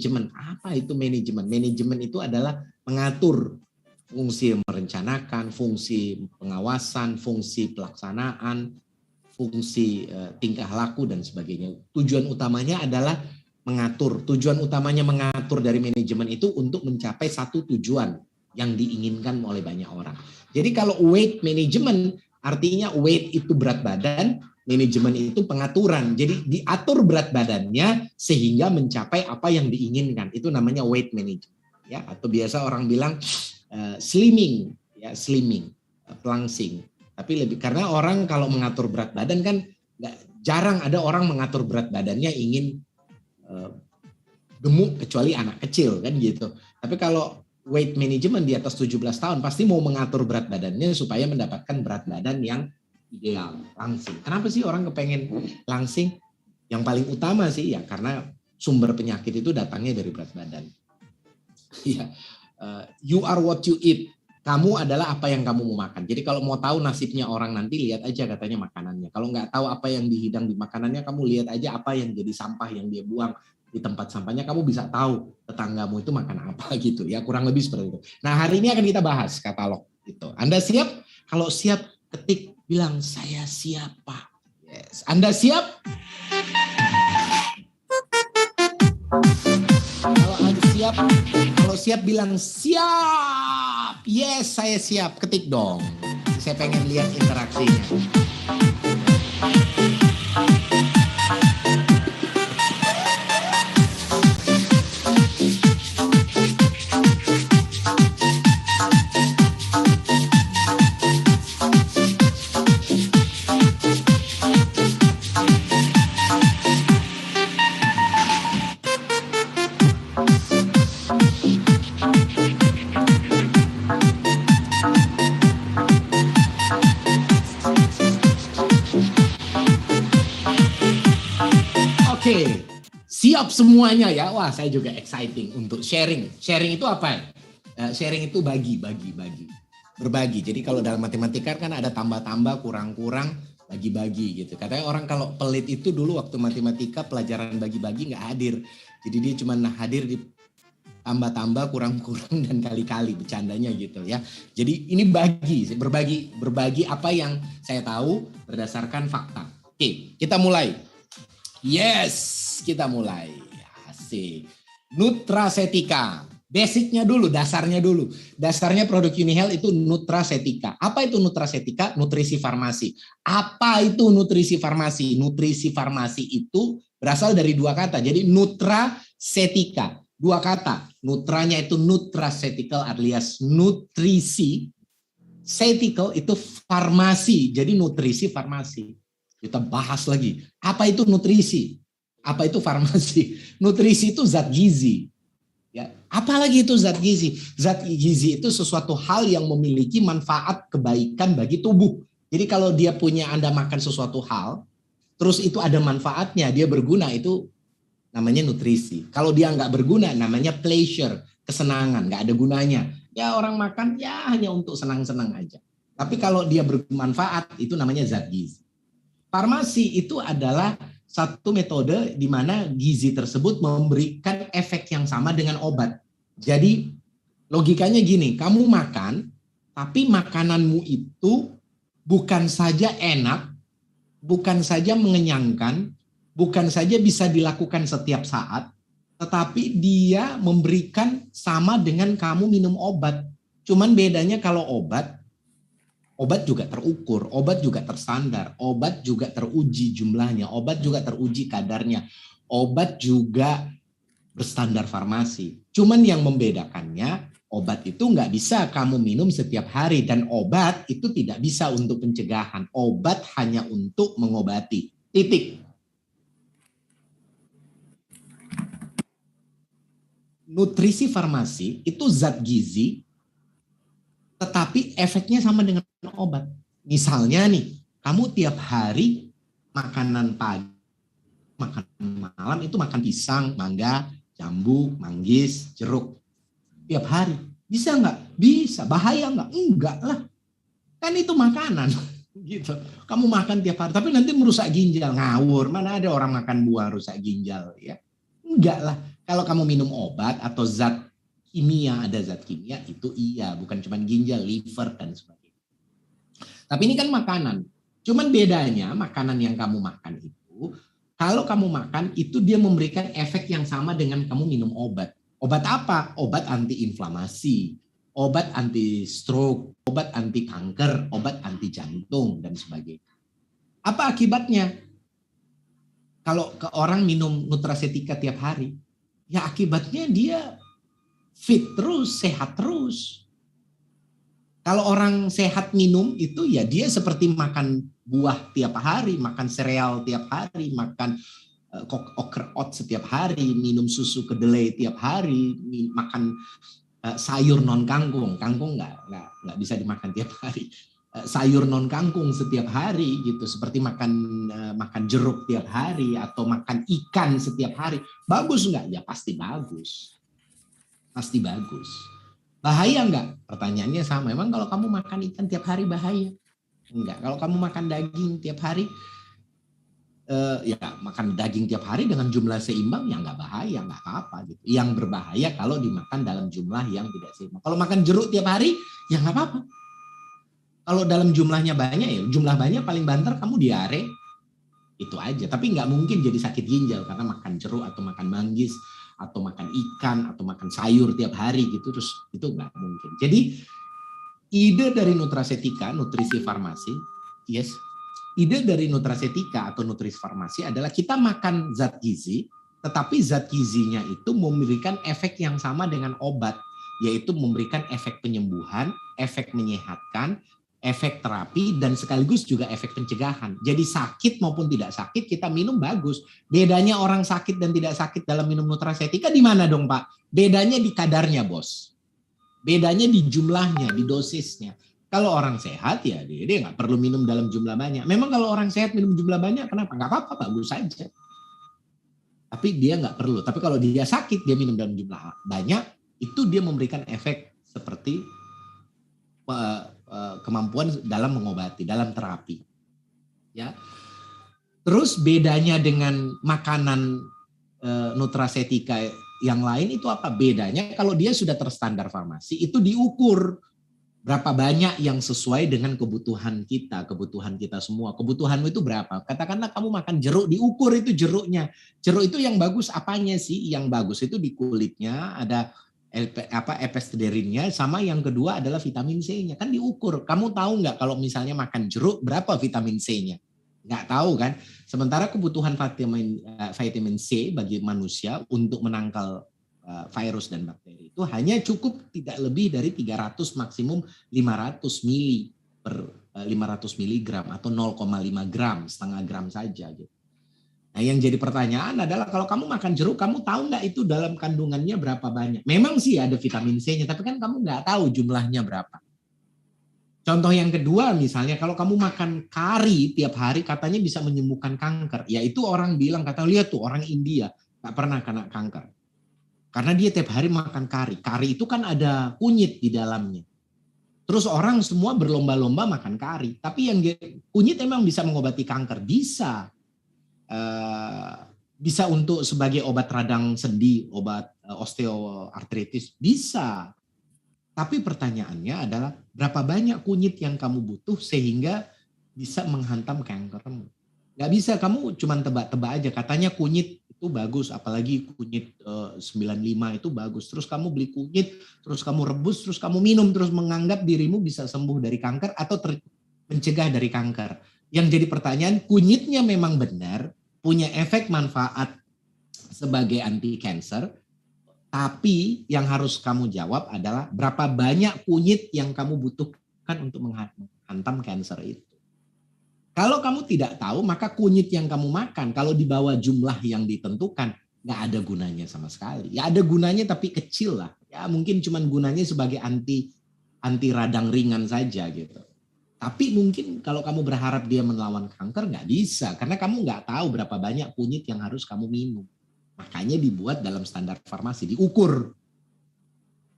manajemen. Apa itu manajemen? Manajemen itu adalah mengatur fungsi merencanakan, fungsi pengawasan, fungsi pelaksanaan, fungsi tingkah laku dan sebagainya. Tujuan utamanya adalah mengatur. Tujuan utamanya mengatur dari manajemen itu untuk mencapai satu tujuan yang diinginkan oleh banyak orang. Jadi kalau weight management artinya weight itu berat badan, manajemen itu pengaturan. Jadi diatur berat badannya sehingga mencapai apa yang diinginkan. Itu namanya weight management. Ya, atau biasa orang bilang slimming, ya slimming, pelangsing. Tapi lebih karena orang kalau mengatur berat badan kan jarang ada orang mengatur berat badannya ingin gemuk kecuali anak kecil kan gitu. Tapi kalau weight management di atas 17 tahun pasti mau mengatur berat badannya supaya mendapatkan berat badan yang ideal, langsing. Kenapa sih orang kepengen langsing? Yang paling utama sih ya karena sumber penyakit itu datangnya dari berat badan. Ya, you are what you eat. Kamu adalah apa yang kamu mau makan. Jadi kalau mau tahu nasibnya orang nanti lihat aja katanya makanannya. Kalau nggak tahu apa yang dihidang di makanannya, kamu lihat aja apa yang jadi sampah yang dia buang di tempat sampahnya. Kamu bisa tahu tetanggamu itu makan apa gitu ya. Kurang lebih seperti itu. Nah hari ini akan kita bahas katalog itu. Anda siap? Kalau siap ketik bilang saya siap Pak. Yes. Anda siap? Kalau Anda siap, kalau siap bilang siap. Yes, saya siap. Ketik dong. Saya pengen lihat interaksinya. Oke, siap semuanya ya. Wah, saya juga exciting untuk sharing. Sharing itu apa? Sharing itu bagi. Berbagi. Jadi kalau dalam matematika kan ada tambah-tambah, kurang-kurang, bagi-bagi gitu. Katanya orang kalau pelit itu dulu waktu matematika pelajaran bagi-bagi nggak hadir. Jadi dia cuma hadir di tambah-tambah, kurang-kurang dan kali-kali bercandanya gitu ya. Jadi ini berbagi apa yang saya tahu berdasarkan fakta. Oke, kita mulai. Yes, kita mulai. Asik. Nutracetika. Basicnya dulu, dasarnya dulu. Dasarnya produk UniHealth itu nutracetika. Apa itu nutracetika? Nutrisi farmasi. Apa itu nutrisi farmasi? Nutrisi farmasi itu berasal dari dua kata. Jadi nutracetika. Dua kata. Nutranya itu nutraceutical alias nutrisi. Ceutical itu farmasi. Jadi nutrisi farmasi. Kita bahas lagi. Apa itu nutrisi? Apa itu farmasi? Nutrisi itu zat gizi. Ya, apalagi itu zat gizi? Zat gizi itu sesuatu hal yang memiliki manfaat kebaikan bagi tubuh. Jadi kalau dia punya Anda makan sesuatu hal, terus itu ada manfaatnya, dia berguna, itu namanya nutrisi. Kalau dia nggak berguna, namanya pleasure, kesenangan, nggak ada gunanya. Ya orang makan ya hanya untuk senang-senang aja. Tapi kalau dia bermanfaat, itu namanya zat gizi. Farmasi itu adalah satu metode di mana gizi tersebut memberikan efek yang sama dengan obat. Jadi logikanya gini, kamu makan, tapi makananmu itu bukan saja enak, bukan saja mengenyangkan, bukan saja bisa dilakukan setiap saat, tetapi dia memberikan sama dengan kamu minum obat. Cuman bedanya kalau obat juga terukur, obat juga terstandar, obat juga teruji jumlahnya, obat juga teruji kadarnya, obat juga berstandar farmasi. Cuman yang membedakannya, obat itu nggak bisa kamu minum setiap hari dan obat itu tidak bisa untuk pencegahan. Obat hanya untuk mengobati. Titik. Nutrisi farmasi itu zat gizi, tetapi efeknya sama dengan obat. Misalnya nih, kamu tiap hari makanan pagi, makan malam itu makan pisang, mangga, jambu, manggis, jeruk. Tiap hari. Bisa nggak? Bisa. Bahaya nggak? Enggak lah. Kan itu makanan. Gitu. Kamu makan tiap hari, tapi nanti merusak ginjal. Ngawur. Mana ada orang makan buah rusak ginjal ya? Enggak lah. Kalau kamu minum obat atau zat kimia, ada zat kimia, itu iya. Bukan cuma ginjal, liver, dan sebagainya. Tapi ini kan makanan. Cuman bedanya makanan yang kamu makan itu, kalau kamu makan itu dia memberikan efek yang sama dengan kamu minum obat. Obat apa? Obat anti-inflamasi, obat anti-stroke, obat anti kanker, obat anti jantung, dan sebagainya. Apa akibatnya? Kalau ke orang minum nutracetika tiap hari, ya akibatnya dia fit terus, sehat terus. Kalau orang sehat minum itu ya dia seperti makan buah tiap hari, makan sereal tiap hari, makan okra oat setiap hari, minum susu kedelai tiap hari, makan sayur non kangkung. Kangkung nggak bisa dimakan tiap hari. Sayur non kangkung setiap hari gitu, seperti makan jeruk tiap hari atau makan ikan setiap hari. Bagus nggak? Ya pasti bagus. Pasti bagus. Bahaya nggak? Pertanyaannya sama. Memang kalau kamu makan ikan tiap hari bahaya? Enggak. Kalau kamu makan daging tiap hari, ya makan daging tiap hari dengan jumlah seimbang ya nggak bahaya, nggak apa-apa gitu. Yang berbahaya kalau dimakan dalam jumlah yang tidak seimbang. Kalau makan jeruk tiap hari ya nggak apa-apa. Kalau dalam jumlahnya banyak ya jumlah banyak paling banter kamu diare itu aja. Tapi nggak mungkin jadi sakit ginjal karena makan jeruk atau makan manggis atau makan ikan atau makan sayur tiap hari gitu, terus itu nggak mungkin. Jadi ide dari nutracetika, nutrisi farmasi, yes, ide dari nutracetika atau nutrisi farmasi adalah kita makan zat gizi, tetapi zat gizinya itu memberikan efek yang sama dengan obat, yaitu memberikan efek penyembuhan, efek menyehatkan, efek terapi, dan sekaligus juga efek pencegahan. Jadi sakit maupun tidak sakit kita minum bagus. Bedanya orang sakit dan tidak sakit dalam minum nutracetika di mana dong Pak? Bedanya di kadarnya bos. Bedanya di jumlahnya, di dosisnya. Kalau orang sehat ya dia nggak perlu minum dalam jumlah banyak. Memang kalau orang sehat minum jumlah banyak kenapa? Nggak apa-apa, bagus saja. Tapi dia nggak perlu. Tapi kalau dia sakit dia minum dalam jumlah banyak, itu dia memberikan efek seperti kemampuan dalam mengobati, dalam terapi. Ya. Terus bedanya dengan makanan nutracetika yang lain itu apa? Bedanya kalau dia sudah terstandar farmasi itu diukur berapa banyak yang sesuai dengan kebutuhan kita semua. Kebutuhanmu itu berapa? Katakanlah kamu makan jeruk, diukur itu jeruknya. Jeruk itu yang bagus apanya sih? Yang bagus itu di kulitnya ada epistederinnya, sama yang kedua adalah vitamin C-nya. Kan diukur. Kamu tahu nggak kalau misalnya makan jeruk berapa vitamin C-nya? Nggak tahu kan? Sementara kebutuhan vitamin C bagi manusia untuk menangkal virus dan bakteri itu hanya cukup tidak lebih dari 300 maksimum 500 mili per 500 miligram atau 0,5 gram, setengah gram saja gitu. Nah yang jadi pertanyaan adalah kalau kamu makan jeruk, kamu tahu nggak itu dalam kandungannya berapa banyak? Memang sih ada vitamin C-nya, tapi kan kamu nggak tahu jumlahnya berapa. Contoh yang kedua misalnya kalau kamu makan kari tiap hari katanya bisa menyembuhkan kanker. Ya itu orang bilang, kata lihat tuh orang India nggak pernah kena kanker. Karena dia tiap hari makan kari. Kari itu kan ada kunyit di dalamnya. Terus orang semua berlomba-lomba makan kari. Tapi yang kunyit emang bisa mengobati kanker? Bisa. Bisa untuk sebagai obat radang sendi, obat osteoartritis, bisa. Tapi pertanyaannya adalah berapa banyak kunyit yang kamu butuh sehingga bisa menghantam kankermu. Nggak bisa, kamu cuma tebak-tebak aja. Katanya kunyit itu bagus, apalagi kunyit 95 itu bagus. Terus kamu beli kunyit, terus kamu rebus, terus kamu minum, terus menganggap dirimu bisa sembuh dari kanker atau mencegah dari kanker. Yang jadi pertanyaan, kunyitnya memang benar, punya efek manfaat sebagai anti cancer, tapi yang harus kamu jawab adalah berapa banyak kunyit yang kamu butuhkan untuk menghantam cancer itu. Kalau kamu tidak tahu, maka kunyit yang kamu makan kalau di bawah jumlah yang ditentukan nggak ada gunanya sama sekali. Ya ada gunanya tapi kecil lah. Ya mungkin cuma gunanya sebagai anti radang ringan saja gitu. Tapi mungkin kalau kamu berharap dia melawan kanker, nggak bisa. Karena kamu nggak tahu berapa banyak kunyit yang harus kamu minum. Makanya dibuat dalam standar farmasi, diukur.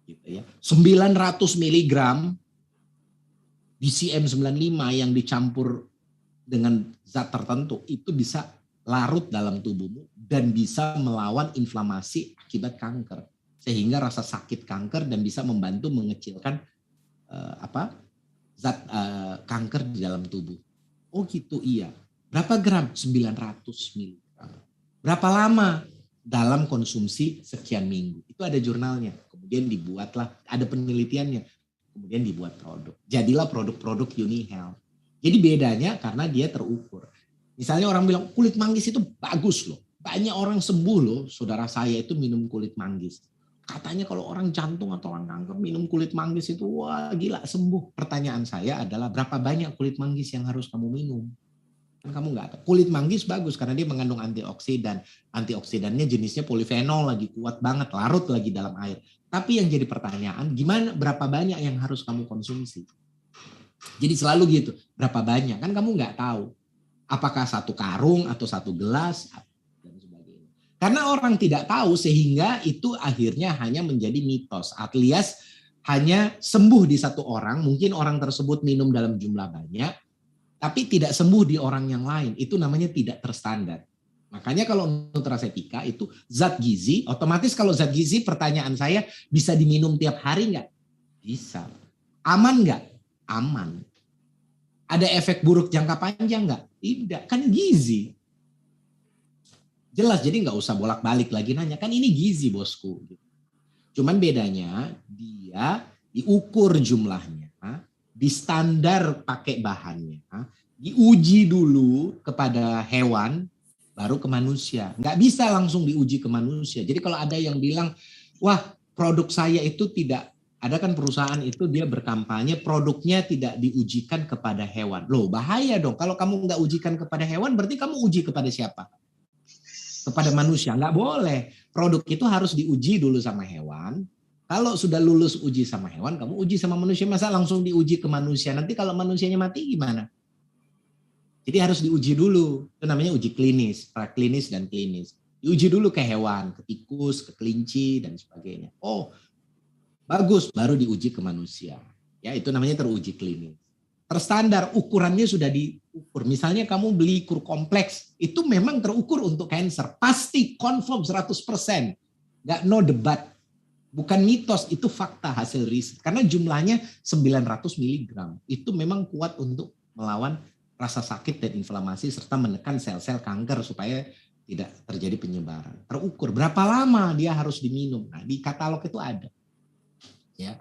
Gitu ya. 900 miligram BCM 95 yang dicampur dengan zat tertentu, itu bisa larut dalam tubuhmu dan bisa melawan inflamasi akibat kanker. Sehingga rasa sakit kanker dan bisa membantu mengecilkan zat kanker di dalam tubuh. Oh gitu, iya. Berapa gram? 900 miligram. Berapa lama? Dalam konsumsi sekian minggu. Itu ada jurnalnya. Kemudian dibuatlah, ada penelitiannya. Kemudian dibuat produk. Jadilah produk-produk UniHealth. Jadi bedanya karena dia terukur. Misalnya orang bilang kulit manggis itu bagus loh. Banyak orang sembuh loh. Saudara saya itu minum kulit manggis. Katanya kalau orang jantung atau orang kanker minum kulit manggis itu wah gila sembuh. Pertanyaan saya adalah berapa banyak kulit manggis yang harus kamu minum? Kamu nggak tahu. Kulit manggis bagus karena dia mengandung antioksidan. Antioksidannya jenisnya polifenol lagi kuat banget, larut lagi dalam air. Tapi yang jadi pertanyaan, gimana berapa banyak yang harus kamu konsumsi? Jadi selalu gitu, berapa banyak? Kan kamu nggak tahu. Apakah satu karung atau satu gelas dan sebagainya. Karena orang tidak tahu sehingga itu akhirnya hanya menjadi mitos. Alias hanya sembuh di satu orang, mungkin orang tersebut minum dalam jumlah banyak, tapi tidak sembuh di orang yang lain. Itu namanya tidak terstandar. Makanya kalau nutracetika itu zat gizi, otomatis kalau zat gizi pertanyaan saya bisa diminum tiap hari nggak? Bisa. Aman nggak? Aman. Ada efek buruk jangka panjang nggak? Tidak. Kan gizi. Jelas, jadi nggak usah bolak-balik lagi nanya. Kan ini gizi bosku. Cuman bedanya dia diukur jumlahnya. Di standar pakai bahannya, diuji dulu kepada hewan, baru ke manusia. Nggak bisa langsung diuji ke manusia. Jadi kalau ada yang bilang, wah produk saya itu tidak, ada kan perusahaan itu dia berkampanye produknya tidak diujikan kepada hewan. Loh bahaya dong, kalau kamu nggak ujikan kepada hewan berarti kamu uji kepada siapa? Kepada manusia. Nggak boleh, produk itu harus diuji dulu sama hewan. Kalau sudah lulus uji sama hewan, kamu uji sama manusia, masa langsung diuji ke manusia? Nanti kalau manusianya mati gimana? Jadi harus diuji dulu. Itu namanya uji klinis, praklinis dan klinis. Diuji dulu ke hewan, ke tikus, ke kelinci, dan sebagainya. Oh, bagus, baru diuji ke manusia. Ya, itu namanya teruji klinis. Terstandar, ukurannya sudah diukur. Misalnya kamu beli kur kompleks, itu memang terukur untuk cancer. Pasti, confirm 100%. Nggak no debat. Bukan mitos, itu fakta hasil riset. Karena jumlahnya 900 miligram. Itu memang kuat untuk melawan rasa sakit dan inflamasi serta menekan sel-sel kanker supaya tidak terjadi penyebaran. Terukur berapa lama dia harus diminum. Nah, di katalog itu ada. Ya.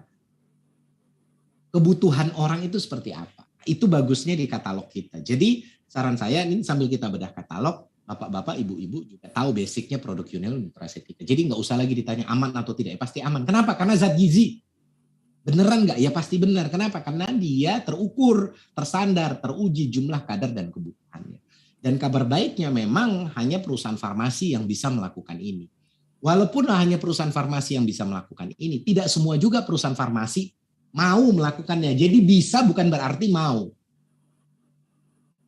Kebutuhan orang itu seperti apa? Itu bagusnya di katalog kita. Jadi saran saya ini sambil kita bedah katalog, bapak-bapak, ibu-ibu juga tahu basicnya produk UniHealth nutracetika. Jadi nggak usah lagi ditanya aman atau tidak. Ya pasti aman. Kenapa? Karena zat gizi. Beneran nggak? Ya pasti benar. Kenapa? Karena dia terukur, tersandar, teruji jumlah kadar dan kebutuhannya. Dan kabar baiknya memang hanya perusahaan farmasi yang bisa melakukan ini. Walaupun hanya perusahaan farmasi yang bisa melakukan ini, tidak semua juga perusahaan farmasi mau melakukannya. Jadi bisa bukan berarti mau.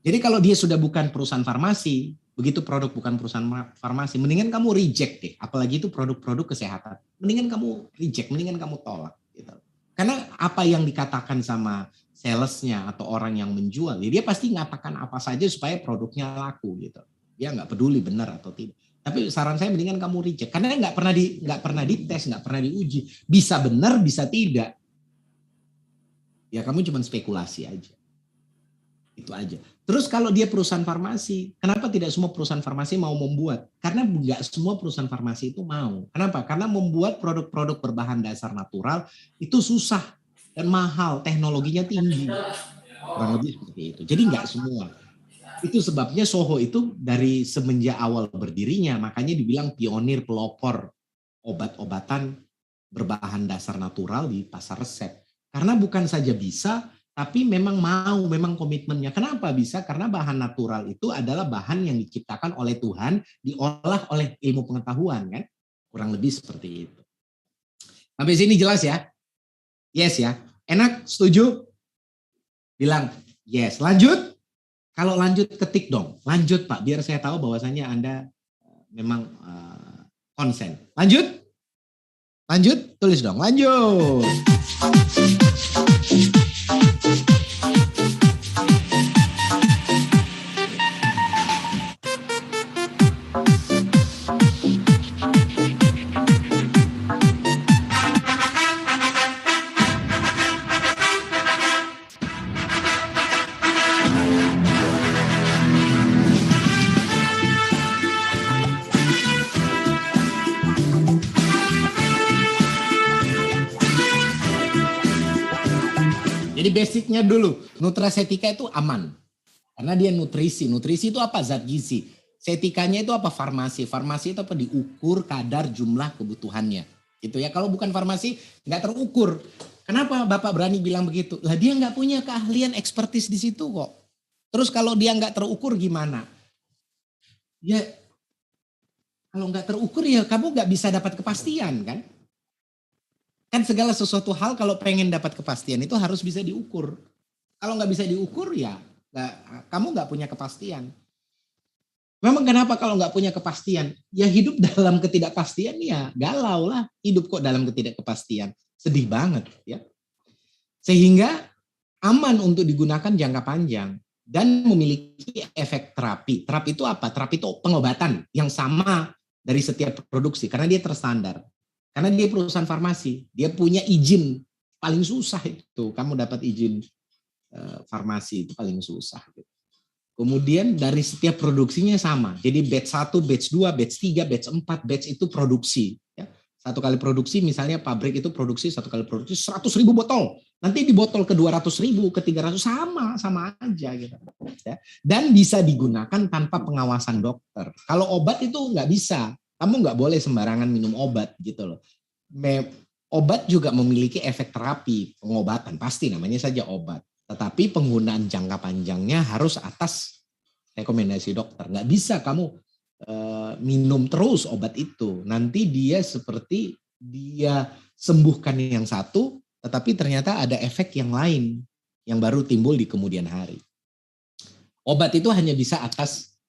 Jadi kalau dia sudah bukan perusahaan farmasi, begitu produk bukan perusahaan farmasi, mendingan kamu reject deh. Apalagi itu produk-produk kesehatan. Mendingan kamu reject, mendingan kamu tolak. Gitu. Karena apa yang dikatakan sama salesnya atau orang yang menjual, dia pasti ngatakan apa saja supaya produknya laku. Gitu. Dia nggak peduli benar atau tidak. Tapi saran saya mendingan kamu reject. Karena nggak pernah dites, nggak pernah diuji. Bisa benar, bisa tidak. Ya kamu cuma spekulasi aja. Itu aja. Terus kalau dia perusahaan farmasi, kenapa tidak semua perusahaan farmasi mau membuat? Karena nggak semua perusahaan farmasi itu mau. Kenapa? Karena membuat produk-produk berbahan dasar natural itu susah dan mahal, teknologinya tinggi. Kurang lebih seperti itu. Jadi nggak semua. Itu sebabnya Soho itu dari semenjak awal berdirinya, makanya dibilang pionir pelopor obat-obatan berbahan dasar natural di pasar resep. Karena bukan saja bisa, tapi memang mau, memang komitmennya. Kenapa bisa? Karena bahan natural itu adalah bahan yang diciptakan oleh Tuhan, diolah oleh ilmu pengetahuan, kan? Kurang lebih seperti itu. Sampai sini jelas ya? Yes ya? Enak? Setuju? Bilang yes. Lanjut? Kalau lanjut ketik dong. Lanjut Pak, biar saya tahu bahwasannya Anda memang konsen. Lanjut? Lanjut? Tulis dong. Lanjut. Jadi basicnya dulu, nutracetika itu aman. Karena dia nutrisi. Nutrisi itu apa? Zat gizi. Setikanya itu apa? Farmasi. Farmasi itu apa? Diukur kadar jumlah kebutuhannya. Gitu ya. Kalau bukan farmasi, nggak terukur. Kenapa Bapak berani bilang begitu? Lah dia nggak punya keahlian ekspertis di situ kok. Terus kalau dia nggak terukur gimana? Ya kalau nggak terukur ya kamu nggak bisa dapat kepastian kan? Kan segala sesuatu hal kalau pengen dapat kepastian itu harus bisa diukur. Kalau nggak bisa diukur ya kamu nggak punya kepastian. Memang kenapa kalau nggak punya kepastian? Ya hidup dalam ketidakpastian ya galau lah. Hidup kok dalam ketidakpastian. Sedih banget ya. Sehingga aman untuk digunakan jangka panjang. Dan memiliki efek terapi. Terapi itu apa? Terapi itu pengobatan yang sama dari setiap produksi. Karena dia terstandar. Karena dia perusahaan farmasi. Dia punya izin. Paling susah itu. Kamu dapat izin farmasi itu paling susah. Kemudian dari setiap produksinya sama. Jadi batch 1, batch 2, batch 3, batch 4, batch itu produksi. Ya. Satu kali produksi misalnya pabrik itu produksi satu kali produksi 100.000 botol. Nanti di botol ke 200.000, ke 300 sama aja gitu. Ya. Dan bisa digunakan tanpa pengawasan dokter. Kalau obat itu nggak bisa. Kamu nggak boleh sembarangan minum obat gitu loh. Obat juga memiliki efek terapi, pengobatan. Pasti namanya saja obat. Tetapi penggunaan jangka panjangnya harus atas rekomendasi dokter. Nggak bisa kamu minum terus obat itu. Nanti dia seperti dia sembuhkan yang satu, tetapi ternyata ada efek yang lain yang baru timbul di kemudian hari. Obat itu hanya bisa atas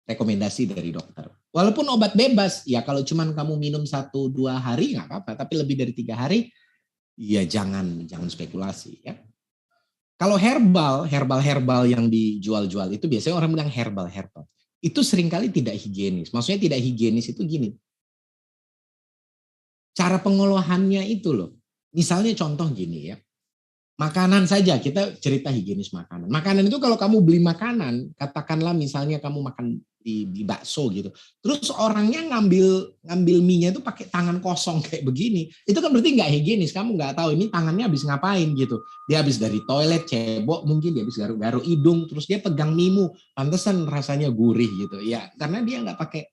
rekomendasi dari dokter. Walaupun obat bebas, ya kalau cuman kamu minum 1-2 hari nggak apa-apa, tapi lebih dari 3 hari, ya jangan spekulasi ya. Kalau herbal yang dijual-jual itu biasanya orang bilang herbal. Itu seringkali tidak higienis. Maksudnya tidak higienis itu gini. Cara pengolahannya itu loh. Misalnya contoh gini ya. Makanan saja, kita cerita higienis makanan. Makanan itu kalau kamu beli makanan, katakanlah misalnya kamu makan di bakso gitu. Terus orangnya ngambil mie-nya itu pakai tangan kosong kayak begini. Itu kan berarti nggak higienis. Kamu nggak tahu ini tangannya habis ngapain gitu. Dia habis dari toilet, cebok, mungkin dia habis garuk-garuk hidung, terus dia pegang mie-mu. Pantesan rasanya gurih gitu. Ya, karena dia nggak pakai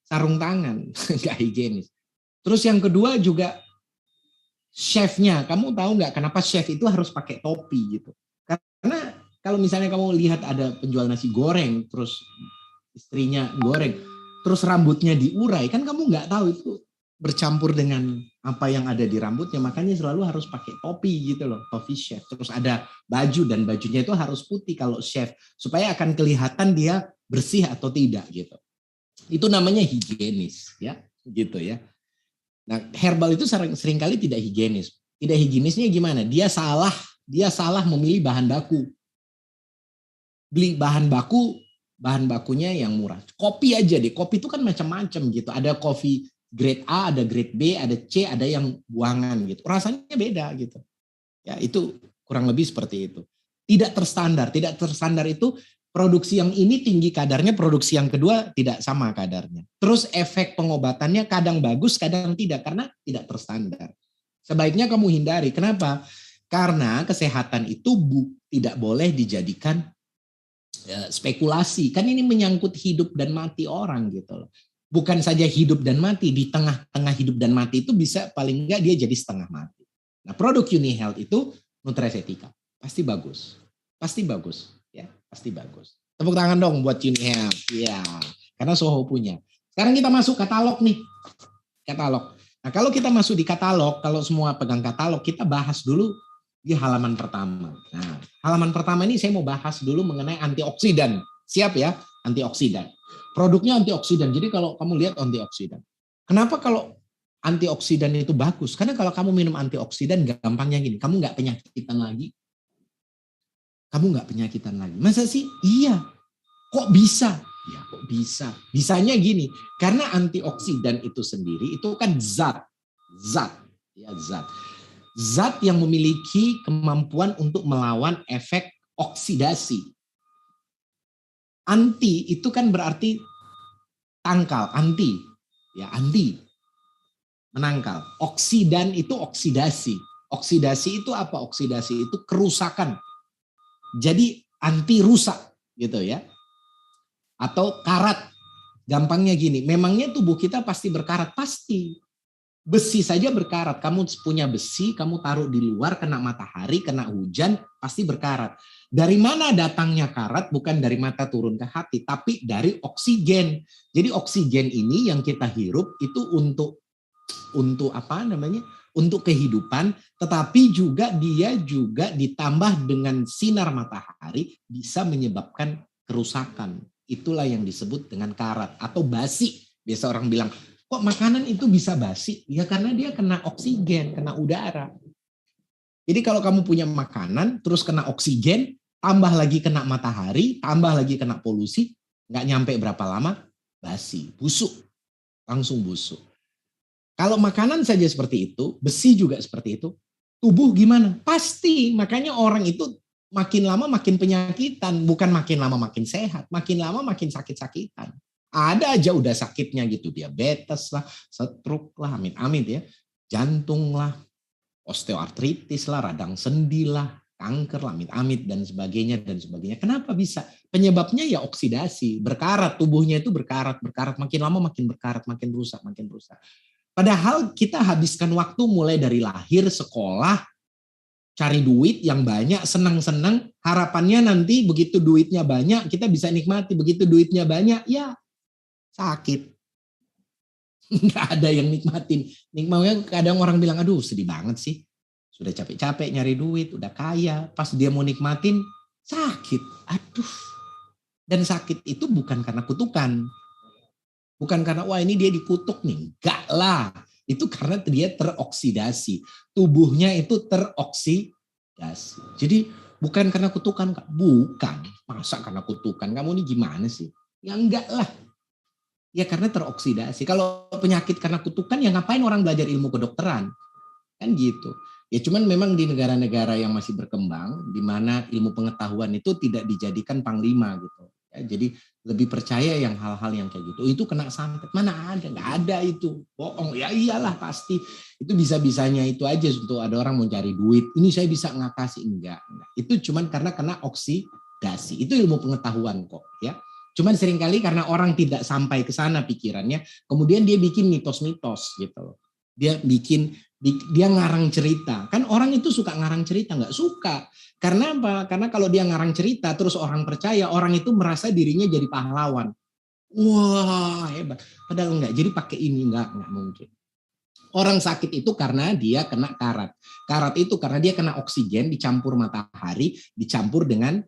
sarung tangan, nggak higienis. Terus yang kedua juga chefnya, kamu tahu nggak kenapa chef itu harus pakai topi gitu? Karena kalau misalnya kamu lihat ada penjual nasi goreng, terus istrinya goreng, terus rambutnya diurai, kan kamu nggak tahu itu bercampur dengan apa yang ada di rambutnya, makanya selalu harus pakai topi gitu loh, topi chef. Terus ada baju dan bajunya itu harus putih kalau chef, supaya akan kelihatan dia bersih atau tidak gitu. Itu namanya higienis ya, gitu ya. Nah, herbal itu seringkali tidak higienis. Tidak higienisnya gimana? Dia salah memilih bahan baku. Beli bahan bakunya yang murah. Kopi aja deh. Kopi itu kan macam-macam gitu. Ada kopi grade A, ada grade B, ada C, ada yang buangan gitu. Rasanya beda gitu. Ya, itu kurang lebih seperti itu. Tidak terstandar. Tidak terstandar itu produksi yang ini tinggi kadarnya, produksi yang kedua tidak sama kadarnya. Terus efek pengobatannya kadang bagus, kadang tidak, karena tidak terstandar. Sebaiknya kamu hindari. Kenapa? Karena kesehatan itu tidak boleh dijadikan spekulasi. Kan ini menyangkut hidup dan mati orang gitu loh. Bukan saja hidup dan mati, di tengah-tengah hidup dan mati itu bisa paling enggak dia jadi setengah mati. Nah, produk Uni Health itu nutracetika. Pasti bagus. Pasti bagus. Ya, pasti bagus. Tepuk tangan dong buat Uni Health. Ya, karena Soho punya. Sekarang kita masuk katalog nih. Katalog. Nah, kalau kita masuk di katalog, kalau semua pegang katalog, kita bahas dulu di halaman pertama. Nah, halaman pertama ini saya mau bahas dulu mengenai antioksidan. Siap ya, antioksidan. Produknya antioksidan. Jadi kalau kamu lihat antioksidan. Kenapa kalau antioksidan itu bagus? Karena kalau kamu minum antioksidan gampangnya gini, kamu nggak penyakitan lagi. Kamu nggak penyakitan lagi. Masa sih? Iya. Kok bisa? Ya kok bisa? Bisanya gini, karena antioksidan itu sendiri itu kan zat. Zat yang memiliki kemampuan untuk melawan efek oksidasi. Anti itu kan berarti tangkal, anti. Ya, anti. Menangkal. Oksidan itu oksidasi. Oksidasi itu apa? Oksidasi itu kerusakan. Jadi anti rusak gitu ya. Atau karat. Gampangnya gini, memangnya tubuh kita pasti berkarat? Pasti. Besi saja berkarat. Kamu punya besi, kamu taruh di luar, kena matahari, kena hujan, pasti berkarat. Dari mana datangnya karat? Bukan dari mata turun ke hati, tapi dari oksigen. Jadi oksigen ini yang kita hirup itu untuk apa namanya? Untuk kehidupan, tetapi juga dia juga ditambah dengan sinar matahari bisa menyebabkan kerusakan. Itulah yang disebut dengan karat atau basi. Biasa orang bilang, kok makanan itu bisa basi? Ya karena dia kena oksigen, kena udara. Jadi kalau kamu punya makanan, terus kena oksigen, tambah lagi kena matahari, tambah lagi kena polusi, nggak nyampe berapa lama, basi, busuk, langsung busuk. Kalau makanan saja seperti itu, besi juga seperti itu, tubuh gimana? Pasti, makanya orang itu makin lama makin penyakitan, bukan makin lama makin sehat, makin lama makin sakit-sakitan. Ada aja udah sakitnya gitu, diabetes lah, stroke lah, amit-amit ya, jantung lah, osteoartritis lah, radang sendi lah, kanker lah, amit-amit dan sebagainya dan sebagainya. Kenapa bisa? Penyebabnya ya oksidasi, berkarat, tubuhnya itu berkarat, makin lama makin berkarat, makin rusak, makin rusak. Padahal kita habiskan waktu mulai dari lahir, sekolah, cari duit yang banyak, senang-senang, harapannya nanti begitu duitnya banyak, kita bisa nikmati. Begitu duitnya banyak, ya sakit. Nggak ada yang nikmatin. Nikmatnya kadang orang bilang, aduh sedih banget sih. Sudah capek-capek nyari duit, udah kaya. Pas dia mau nikmatin, sakit. Aduh. Dan sakit itu bukan karena kutukan. Bukan karena, wah ini dia dikutuk nih. Enggak lah. Itu karena dia teroksidasi. Tubuhnya itu teroksidasi. Jadi bukan karena kutukan. Bukan. Masa karena kutukan? Kamu ini gimana sih? Ya enggak lah. Ya karena teroksidasi. Kalau penyakit karena kutukan, ya ngapain orang belajar ilmu kedokteran? Kan gitu. Ya cuman memang di negara-negara yang masih berkembang, di mana ilmu pengetahuan itu tidak dijadikan panglima gitu. Ya, jadi lebih percaya yang hal-hal yang kayak gitu. Itu kena santet. Mana ada? Nggak ada itu. Bohong. Ya iyalah pasti. Itu bisa-bisanya itu aja untuk ada orang mau cari duit. Ini saya bisa ngatasi. Enggak. Itu cuman karena kena oksidasi. Itu ilmu pengetahuan kok. Ya. Cuman seringkali karena orang tidak sampai ke sana pikirannya, kemudian dia bikin mitos-mitos gitu. Dia ngarang cerita. Kan orang itu suka ngarang cerita, nggak suka. Karena apa? Karena kalau dia ngarang cerita terus orang percaya, orang itu merasa dirinya jadi pahlawan. Wah, hebat. Padahal enggak. Jadi pakai ini enggak mungkin. Orang sakit itu karena dia kena karat. Karat itu karena dia kena oksigen dicampur matahari, dicampur dengan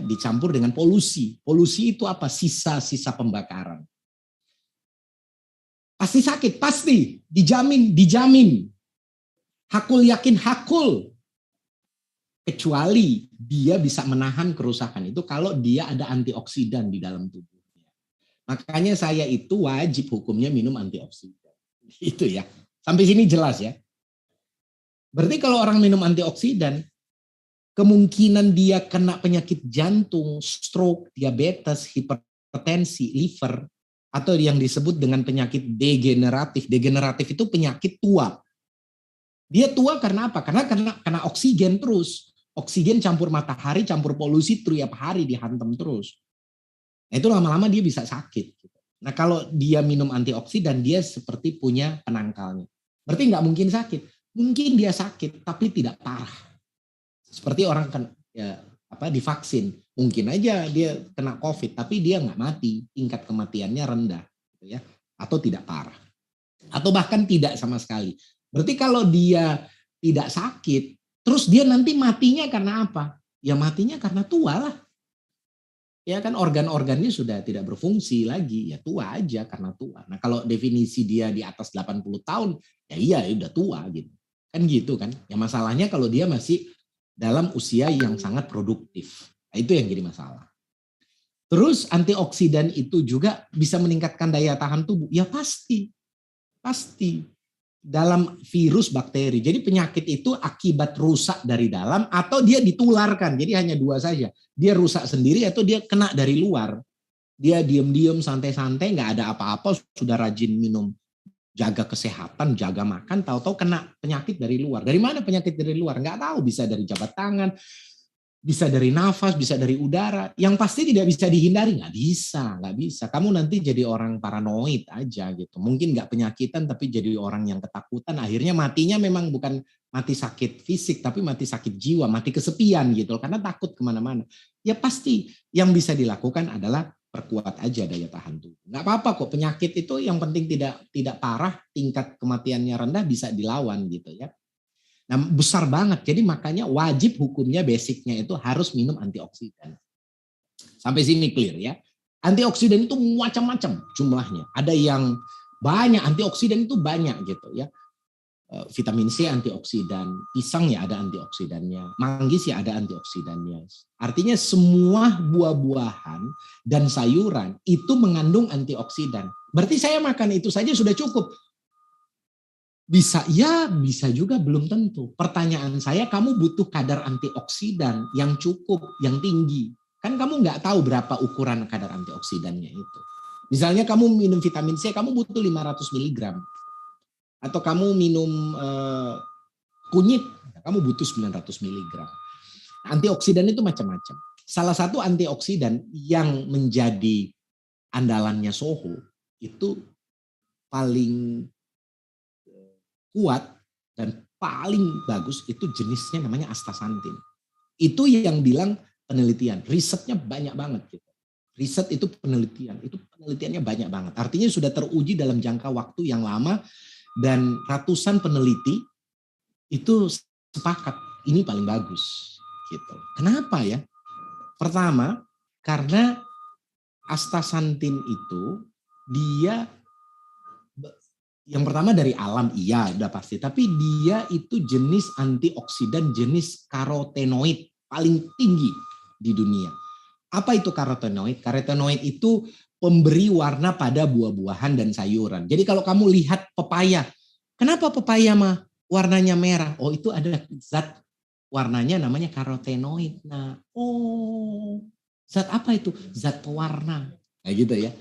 dicampur dengan polusi. Polusi itu apa? Sisa-sisa pembakaran. Pasti sakit, pasti. Dijamin. Hakul yakin hakul. Kecuali dia bisa menahan kerusakan itu kalau dia ada antioksidan di dalam tubuhnya. Makanya saya itu wajib hukumnya minum antioksidan. Itu ya. Sampai sini jelas ya. Berarti kalau orang minum antioksidan, kemungkinan dia kena penyakit jantung, stroke, diabetes, hipertensi, liver, atau yang disebut dengan penyakit degeneratif. Degeneratif itu penyakit tua. Dia tua karena apa? Karena kena oksigen terus. Oksigen campur matahari, campur polusi tiap hari dihantam terus. Nah, itu lama-lama dia bisa sakit. Nah kalau dia minum antioksidan, dia seperti punya penangkalnya. Berarti nggak mungkin sakit. Mungkin dia sakit, tapi tidak parah. Seperti orang divaksin. Mungkin aja dia kena COVID, tapi dia nggak mati. Tingkat kematiannya rendah. Gitu ya. Atau tidak parah. Atau bahkan tidak sama sekali. Berarti kalau dia tidak sakit, terus dia nanti matinya karena apa? Ya matinya karena tua lah. Ya kan organ-organnya sudah tidak berfungsi lagi. Ya tua aja karena tua. Nah kalau definisi dia di atas 80 tahun, ya iya udah tua gitu. Kan gitu kan. Ya masalahnya kalau dia masih dalam usia yang sangat produktif. Nah, itu yang jadi masalah. Terus antioksidan itu juga bisa meningkatkan daya tahan tubuh. Ya pasti. Pasti. Dalam virus bakteri. Jadi penyakit itu akibat rusak dari dalam atau dia ditularkan. Jadi hanya dua saja. Dia rusak sendiri atau dia kena dari luar. Dia diam-diam santai-santai nggak ada apa-apa sudah rajin minum jaga kesehatan, jaga makan, tahu-tahu kena penyakit dari luar. Dari mana penyakit dari luar? Nggak tahu, bisa dari jabat tangan, bisa dari nafas, bisa dari udara. Yang pasti tidak bisa dihindari, nggak bisa, nggak bisa. Kamu nanti jadi orang paranoid aja gitu. Mungkin nggak penyakitan, tapi jadi orang yang ketakutan. Akhirnya matinya memang bukan mati sakit fisik, tapi mati sakit jiwa, mati kesepian gitu. Karena takut kemana-mana. Ya pasti yang bisa dilakukan adalah perkuat aja daya tahan tubuh. Nggak apa-apa kok, penyakit itu yang penting tidak parah, tingkat kematiannya rendah, bisa dilawan gitu ya. Nah, besar banget. Jadi makanya wajib hukumnya basicnya itu harus minum antioksidan. Sampai sini clear ya. Antioksidan itu macam-macam jumlahnya. Ada yang banyak, antioksidan itu banyak gitu ya. Vitamin C antioksidan, pisang ya ada antioksidannya, manggis ya ada antioksidannya. Artinya semua buah-buahan dan sayuran itu mengandung antioksidan. Berarti saya makan itu saja sudah cukup. Bisa ya, bisa juga belum tentu. Pertanyaan saya, kamu butuh kadar antioksidan yang cukup, yang tinggi. Kan kamu nggak tahu berapa ukuran kadar antioksidannya itu. Misalnya kamu minum vitamin C, kamu butuh 500 mg. Atau kamu minum kunyit, kamu butuh 900 mg. Antioksidan itu macam-macam. Salah satu antioksidan yang menjadi andalannya Soho itu paling kuat dan paling bagus itu jenisnya namanya astaxanthin. Itu yang bilang penelitian, risetnya banyak banget gitu. Riset itu penelitiannya banyak banget. Artinya sudah teruji dalam jangka waktu yang lama dan ratusan peneliti itu sepakat ini paling bagus gitu. Kenapa ya? Pertama, karena astaxanthin itu dia yang pertama dari alam, iya udah pasti. Tapi dia itu jenis antioksidan, jenis karotenoid paling tinggi di dunia. Apa itu karotenoid? Karotenoid itu pemberi warna pada buah-buahan dan sayuran. Jadi kalau kamu lihat pepaya, kenapa pepaya mah warnanya merah? Oh itu ada zat warnanya namanya karotenoid. Nah, zat apa itu? Zat pewarna. Kayak gitu ya.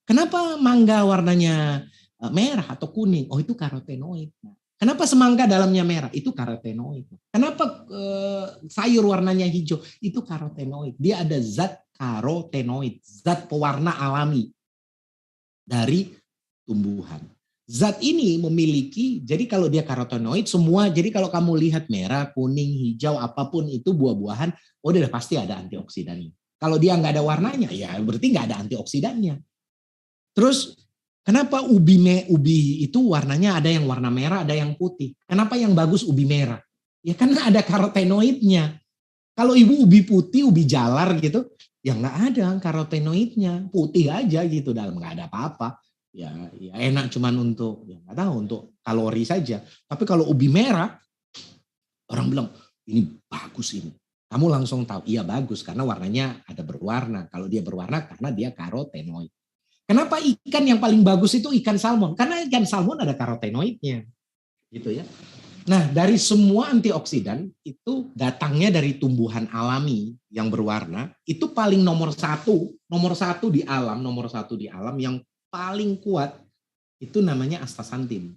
Kenapa mangga warnanya merah atau kuning? Oh itu karotenoid. Kenapa semangka dalamnya merah? Itu karotenoid. Kenapa sayur warnanya hijau? Itu karotenoid. Dia ada zat karotenoid, zat pewarna alami dari tumbuhan. Zat ini memiliki, jadi kalau dia karotenoid semua, jadi kalau kamu lihat merah, kuning, hijau, apapun itu buah-buahan, oh udah pasti ada antioksidannya. Kalau dia nggak ada warnanya, ya berarti nggak ada antioksidannya. Terus kenapa ubi itu warnanya ada yang warna merah, ada yang putih. Kenapa yang bagus ubi merah? Ya karena ada karotenoidnya. Kalau ibu ubi putih, ubi jalar gitu, ya nggak ada karotenoidnya. Putih aja gitu, dalam nggak ada apa-apa. Ya enak cuman untuk, ya nggak tahu, untuk kalori saja. Tapi kalau ubi merah, orang bilang, ini bagus ini. Kamu langsung tahu, iya bagus karena warnanya ada berwarna. Kalau dia berwarna karena dia karotenoid. Kenapa ikan yang paling bagus itu ikan salmon? Karena ikan salmon ada karotenoidnya. Gitu ya. Nah, dari semua antioksidan itu datangnya dari tumbuhan alami yang berwarna, itu paling nomor satu di alam yang paling kuat itu namanya astaxanthin.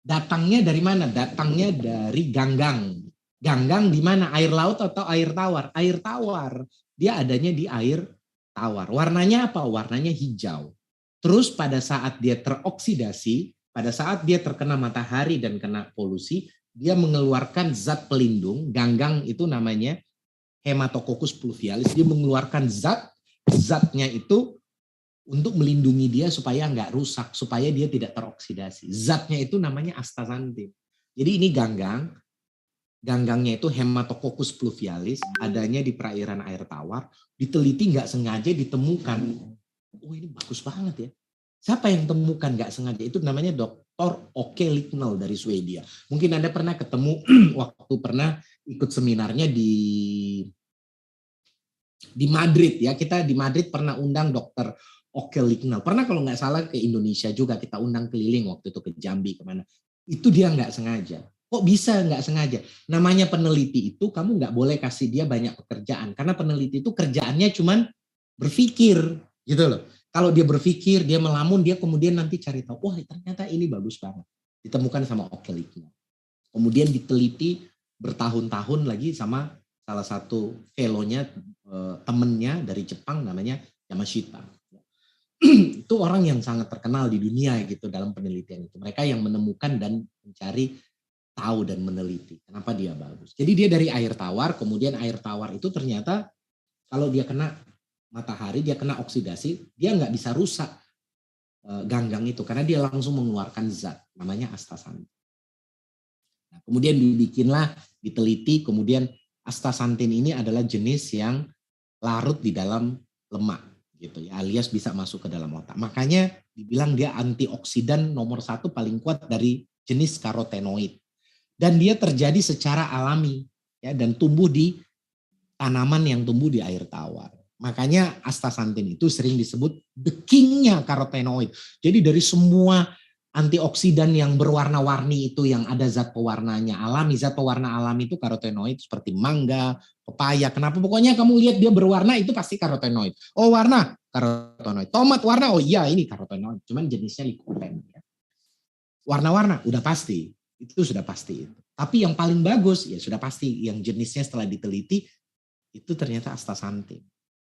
Datangnya dari mana? Datangnya dari ganggang. Ganggang di mana? Air laut atau air tawar? Air tawar. Dia adanya di air tawar. Warnanya apa? Warnanya hijau. Terus pada saat dia teroksidasi, pada saat dia terkena matahari dan kena polusi, dia mengeluarkan zat pelindung, ganggang itu namanya Haematococcus pluvialis. Dia mengeluarkan zatnya itu untuk melindungi dia supaya nggak rusak, supaya dia tidak teroksidasi. Zatnya itu namanya astaxanthin. Jadi ini ganggangnya itu Haematococcus pluvialis, adanya di perairan air tawar, diteliti nggak sengaja ditemukan. Oh ini bagus banget ya. Siapa yang temukan nggak sengaja? Itu namanya Dr. Åke Liknell dari Swedia. Mungkin Anda pernah ketemu waktu pernah ikut seminarnya di Madrid ya. Kita di Madrid pernah undang Dr. Åke Liknell. Pernah kalau nggak salah ke Indonesia juga, kita undang keliling waktu itu ke Jambi kemana. Itu dia nggak sengaja. Kok bisa nggak sengaja? Namanya peneliti itu kamu nggak boleh kasih dia banyak pekerjaan. Karena peneliti itu kerjaannya cuman berpikir gitu loh. Kalau dia berpikir, dia melamun, dia kemudian nanti cari tahu, wah ternyata ini bagus banget. Ditemukan sama Okeliknya. Kemudian diteliti bertahun-tahun lagi sama salah satu fellow-nya, temennya dari Jepang namanya Yamashita. Itu orang yang sangat terkenal di dunia gitu dalam penelitian itu. Mereka yang menemukan dan mencari tahu dan meneliti kenapa dia bagus. Jadi dia dari air tawar, kemudian air tawar itu ternyata kalau dia kena matahari, dia kena oksidasi, dia nggak bisa rusak ganggang itu karena dia langsung mengeluarkan zat namanya astaxanthin. Nah, kemudian dibikinlah, diteliti, kemudian astaxanthin ini adalah jenis yang larut di dalam lemak gitu ya, alias bisa masuk ke dalam otak. Makanya dibilang dia antioksidan nomor 1 paling kuat dari jenis karotenoid. Dan dia terjadi secara alami ya, dan tumbuh di tanaman yang tumbuh di air tawar. Makanya astaxanthin itu sering disebut the king-nya karotenoid. Jadi dari semua antioksidan yang berwarna-warni itu yang ada zat pewarnanya alami, zat pewarna alami itu karotenoid seperti mangga, pepaya. Kenapa? Pokoknya kamu lihat dia berwarna itu pasti karotenoid. Oh warna, karotenoid. Tomat warna, oh iya ini karotenoid. Cuman jenisnya likopen. Ya. Warna-warna udah pasti, itu sudah pasti. Tapi yang paling bagus ya sudah pasti yang jenisnya setelah diteliti itu ternyata astaxanthin.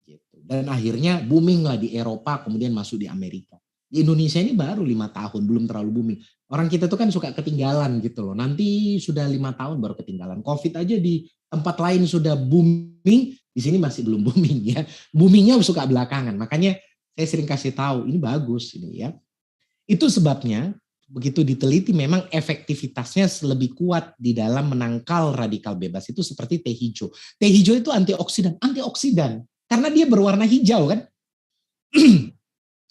Gitu. Dan akhirnya booming lah di Eropa, kemudian masuk di Amerika. Di Indonesia ini baru 5 tahun, belum terlalu booming. Orang kita tuh kan suka ketinggalan gitu loh. Nanti sudah 5 tahun baru ketinggalan. Covid aja di tempat lain sudah booming, di sini masih belum booming ya. Boomingnya suka belakangan. Makanya saya sering kasih tahu, ini bagus ini ya. Itu sebabnya begitu diteliti memang efektivitasnya lebih kuat di dalam menangkal radikal bebas itu seperti teh hijau. Teh hijau itu antioksidan. Karena dia berwarna hijau kan.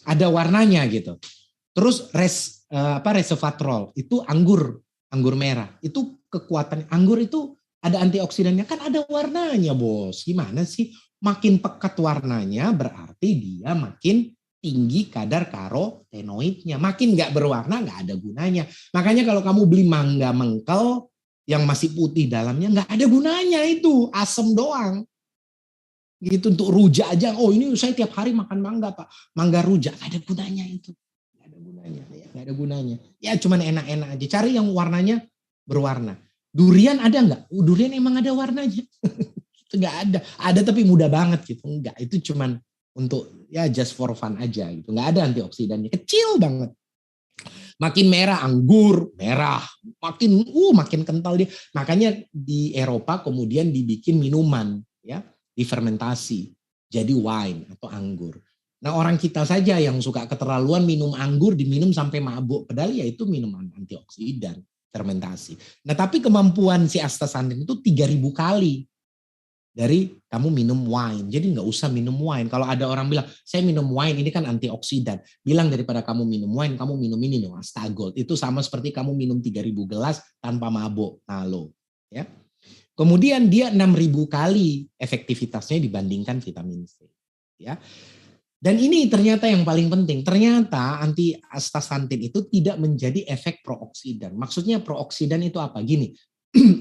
Ada warnanya gitu. Terus resveratrol itu anggur merah. Itu kekuatan anggur itu ada antioksidannya kan ada warnanya, Bos. Gimana sih? Makin pekat warnanya berarti dia makin tinggi kadar karotenoidnya. Makin nggak berwarna nggak ada gunanya. Makanya kalau kamu beli mangga mengkel yang masih putih dalamnya nggak ada gunanya itu, asam doang. Gitu untuk rujak aja. Oh ini saya tiap hari makan mangga Pak. Mangga rujak nggak ada gunanya itu. Nggak ada gunanya. Ya, nggak ada gunanya. Ya cuman enak-enak aja. Cari yang warnanya berwarna. Durian ada nggak? Durian emang ada warnanya. Itu nggak ada. Ada tapi mudah banget gitu. Enggak. Itu cuman untuk ya just for fun aja gitu. Nggak ada antioksidannya. Kecil banget. Makin merah anggur merah, makin kental dia. Makanya di Eropa kemudian dibikin minuman ya, difermentasi jadi wine atau anggur. Nah orang kita saja yang suka keterlaluan minum anggur diminum sampai mabuk, padahal ya itu minuman antioksidan fermentasi. Nah tapi kemampuan si astaxanthin itu 3000 kali dari kamu minum wine. Jadi nggak usah minum wine. Kalau ada orang bilang, saya minum wine ini kan antioksidan. Bilang daripada kamu minum wine, kamu minum ini nih, Astagold. Itu sama seperti kamu minum 3000 gelas tanpa mabuk. Nah lo. Ya. Kemudian dia 6000 kali efektivitasnya dibandingkan vitamin C. Ya. Dan ini ternyata yang paling penting. Ternyata anti astaxanthin itu tidak menjadi efek prooksidan. Maksudnya prooksidan itu apa? Gini,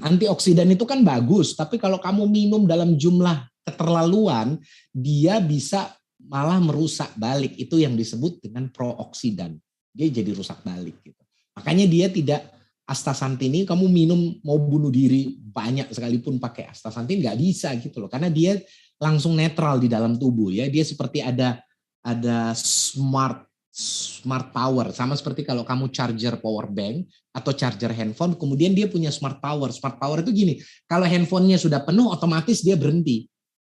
antioksidan itu kan bagus, tapi kalau kamu minum dalam jumlah keterlaluan, dia bisa malah merusak balik. Itu yang disebut dengan prooksidan. Dia jadi rusak balik gitu. Makanya dia tidak astaxanthin ini kamu minum mau bunuh diri banyak sekalipun pakai astaxanthin nggak bisa gitu loh. Karena dia langsung netral di dalam tubuh ya. Dia seperti ada smart power, sama seperti kalau kamu charger power bank atau charger handphone, kemudian dia punya smart power. Smart power itu gini, kalau handphonenya sudah penuh otomatis dia berhenti.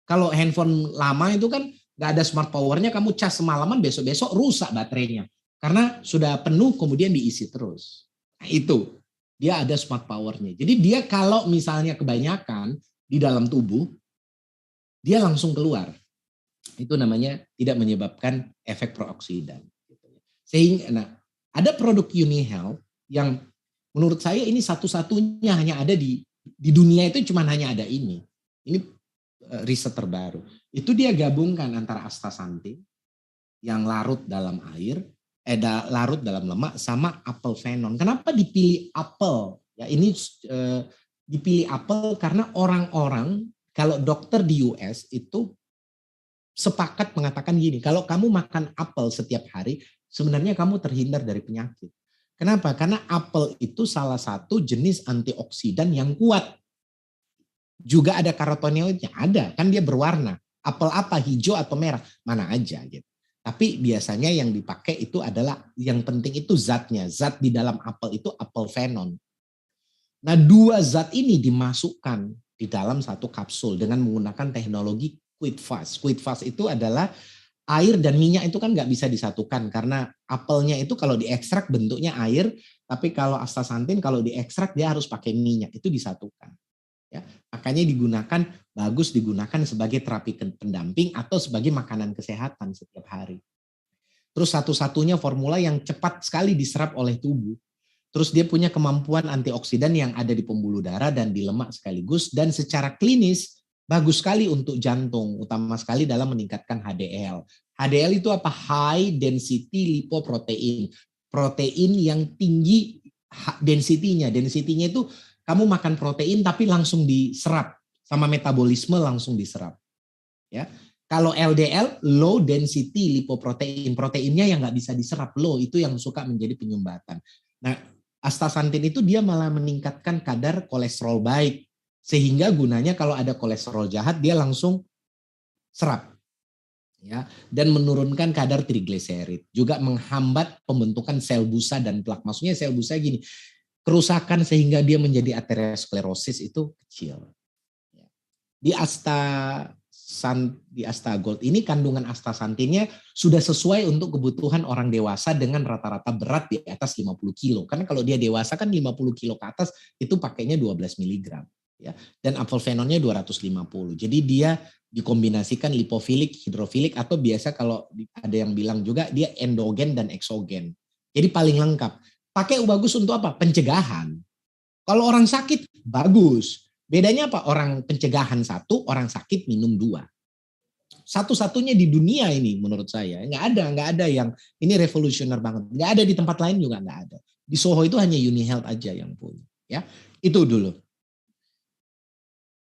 Kalau handphone lama itu kan nggak ada smart powernya, kamu cas semalaman besok-besok rusak baterainya. Karena sudah penuh kemudian diisi terus. Nah itu, dia ada smart powernya. Jadi dia kalau misalnya kebanyakan di dalam tubuh, dia langsung keluar. Itu namanya tidak menyebabkan efek prooksidan. Sehingga nah, ada produk UniHealth yang menurut saya ini satu-satunya hanya ada di dunia itu cuma hanya ada ini. Ini riset terbaru. Itu dia gabungkan antara astaxanthin yang larut dalam air, larut dalam lemak sama apel venon. Kenapa dipilih apel? Ya ini dipilih apel karena orang-orang kalau dokter di US itu sepakat mengatakan gini, kalau kamu makan apel setiap hari, sebenarnya kamu terhindar dari penyakit. Kenapa? Karena apel itu salah satu jenis antioksidan yang kuat. Juga ada karotenoidnya, ada, kan dia berwarna. Apel apa, hijau atau merah, mana aja gitu. Tapi biasanya yang dipakai itu adalah, yang penting itu zatnya. Zat di dalam apel itu apel phenon. Nah, dua zat ini dimasukkan di dalam satu kapsul dengan menggunakan teknologi QuickFast. QuickFast itu adalah air dan minyak itu kan nggak bisa disatukan karena apelnya itu kalau diekstrak bentuknya air, tapi kalau astaxanthin kalau diekstrak dia harus pakai minyak, itu disatukan. Ya, makanya bagus digunakan sebagai terapi pendamping atau sebagai makanan kesehatan setiap hari. Terus satu-satunya formula yang cepat sekali diserap oleh tubuh. Terus dia punya kemampuan antioksidan yang ada di pembuluh darah dan di lemak sekaligus, dan secara klinis bagus sekali untuk jantung, utama sekali dalam meningkatkan HDL. HDL itu apa? High density lipoprotein. Protein yang tinggi density-nya. Density-nya itu kamu makan protein tapi langsung diserap sama metabolisme, langsung diserap. Ya. Kalau LDL, low density lipoprotein, proteinnya yang nggak bisa diserap, low, itu yang suka menjadi penyumbatan. Nah, astaxanthin itu dia malah meningkatkan kadar kolesterol baik, sehingga gunanya kalau ada kolesterol jahat dia langsung serap. Ya, dan menurunkan kadar trigliserid, juga menghambat pembentukan sel busa dan plak. Maksudnya sel busa gini, kerusakan sehingga dia menjadi aterosklerosis itu kecil. Di Astagold ini kandungan astaxanthinnya sudah sesuai untuk kebutuhan orang dewasa dengan rata-rata berat di atas 50 kilo. Karena kalau dia dewasa kan 50 kilo ke atas itu pakainya 12 miligram. Ya. Dan apel phenolnya 250. Jadi dia dikombinasikan lipofilik, hidrofilik, atau biasa kalau ada yang bilang juga dia endogen dan eksogen. Jadi paling lengkap. Pakai bagus untuk apa? Pencegahan. Kalau orang sakit, bagus. Bedanya apa? Orang pencegahan satu, orang sakit minum dua. Satu-satunya di dunia ini menurut saya. Nggak ada yang, ini revolusioner banget. Nggak ada di tempat lain juga nggak ada. Di Soho itu hanya UniHealth aja yang punya. Ya, itu dulu.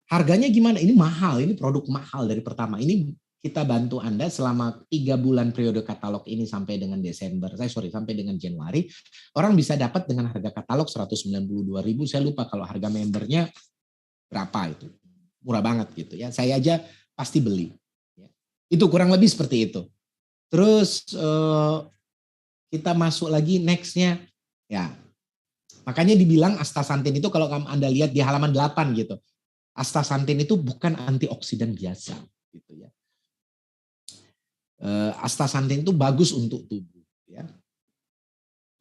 Harganya gimana? Ini mahal, ini produk mahal dari pertama. Ini kita bantu Anda selama 3 bulan periode katalog ini sampai dengan sampai dengan Januari, orang bisa dapat dengan harga katalog 192.000. Saya lupa kalau harga membernya berapa itu. Murah banget gitu ya. Saya aja pasti beli. Itu kurang lebih seperti itu. Terus kita masuk lagi nextnya, ya. Makanya dibilang astaxanthin itu kalau Anda lihat di halaman 8 gitu. Astaxanthin itu bukan antioksidan biasa gitu ya. Astaxanthin itu bagus untuk tubuh. Ya.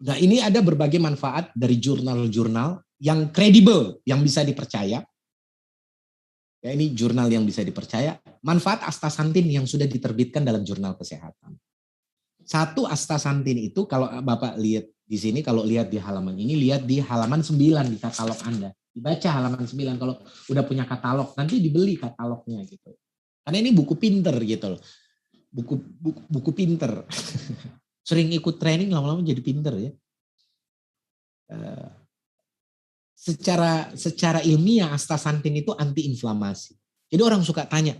Nah, ini ada berbagai manfaat dari jurnal-jurnal yang kredibel, yang bisa dipercaya. Ya, ini jurnal yang bisa dipercaya. Manfaat astaxanthin yang sudah diterbitkan dalam jurnal kesehatan. Satu, astaxanthin itu kalau Bapak lihat di sini, kalau lihat di halaman ini, lihat di halaman 9 di katalog Anda. Dibaca halaman 9 kalau udah punya katalog, nanti dibeli katalognya gitu. Karena ini buku pinter gitu loh. Buku pinter. Sering ikut training lama-lama jadi pinter ya. Secara ilmiah astaxanthin itu antiinflamasi. Jadi orang suka tanya,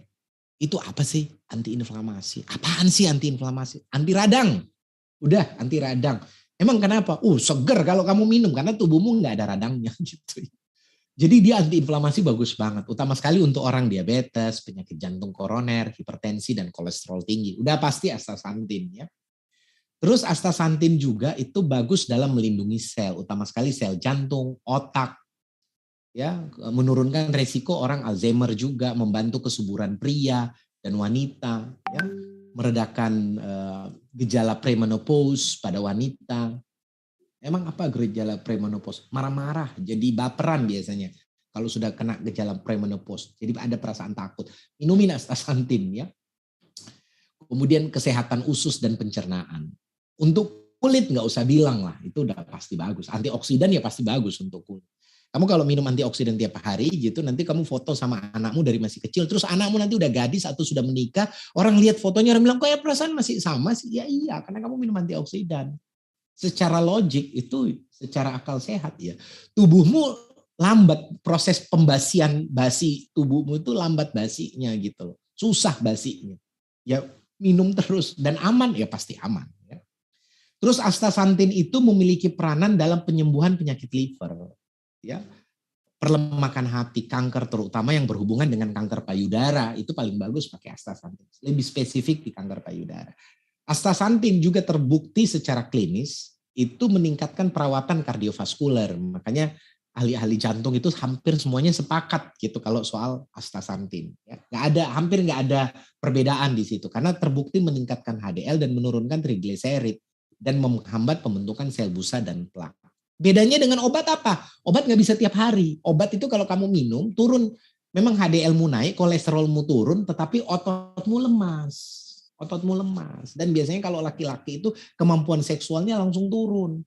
itu apa sih antiinflamasi? Apaan sih antiinflamasi? Anti radang. Udah, anti radang. Emang kenapa? Seger kalau kamu minum karena tubuhmu nggak ada radangnya gitu. Jadi dia antiinflamasi bagus banget, utama sekali untuk orang diabetes, penyakit jantung koroner, hipertensi, dan kolesterol tinggi. Udah pasti astaxanthin ya. Terus astaxanthin juga itu bagus dalam melindungi sel, utama sekali sel jantung, otak, ya, menurunkan resiko orang Alzheimer juga, membantu kesuburan pria dan wanita, ya, meredakan gejala premenopause pada wanita. Emang apa gejala premenopause? Marah-marah, jadi baperan biasanya. Kalau sudah kena gejala premenopause, jadi ada perasaan takut. Minumin astaxanthin ya. Kemudian kesehatan usus dan pencernaan. Untuk kulit nggak usah bilang lah, itu udah pasti bagus. Antioksidan ya pasti bagus untuk kulit. Kamu kalau minum antioksidan tiap hari gitu, nanti kamu foto sama anakmu dari masih kecil, terus anakmu nanti udah gadis atau sudah menikah, orang lihat fotonya orang bilang, kok ya perasaan masih sama sih? Ya iya, karena kamu minum antioksidan. Secara logik itu, secara akal sehat ya, tubuhmu lambat, proses pembasian basi tubuhmu itu lambat basinya gitu loh, susah basinya. Ya minum terus dan aman, ya pasti aman. Ya. Terus astaxanthin itu memiliki peranan dalam penyembuhan penyakit liver, ya, perlemakan hati, kanker terutama yang berhubungan dengan kanker payudara itu paling bagus pakai astaxanthin. Lebih spesifik di kanker payudara. Astaxanthin juga terbukti secara klinis itu meningkatkan perawatan kardiovaskuler. Makanya ahli-ahli jantung itu hampir semuanya sepakat gitu kalau soal astaxanthin. Ya, hampir nggak ada perbedaan di situ karena terbukti meningkatkan HDL dan menurunkan trigliserid dan menghambat pembentukan sel busa dan plak. Bedanya dengan obat apa? Obat nggak bisa tiap hari. Obat itu kalau kamu minum turun, memang HDL-mu naik, kolesterolmu turun, tetapi ototmu lemas. Ototmu lemas. Dan biasanya kalau laki-laki itu kemampuan seksualnya langsung turun.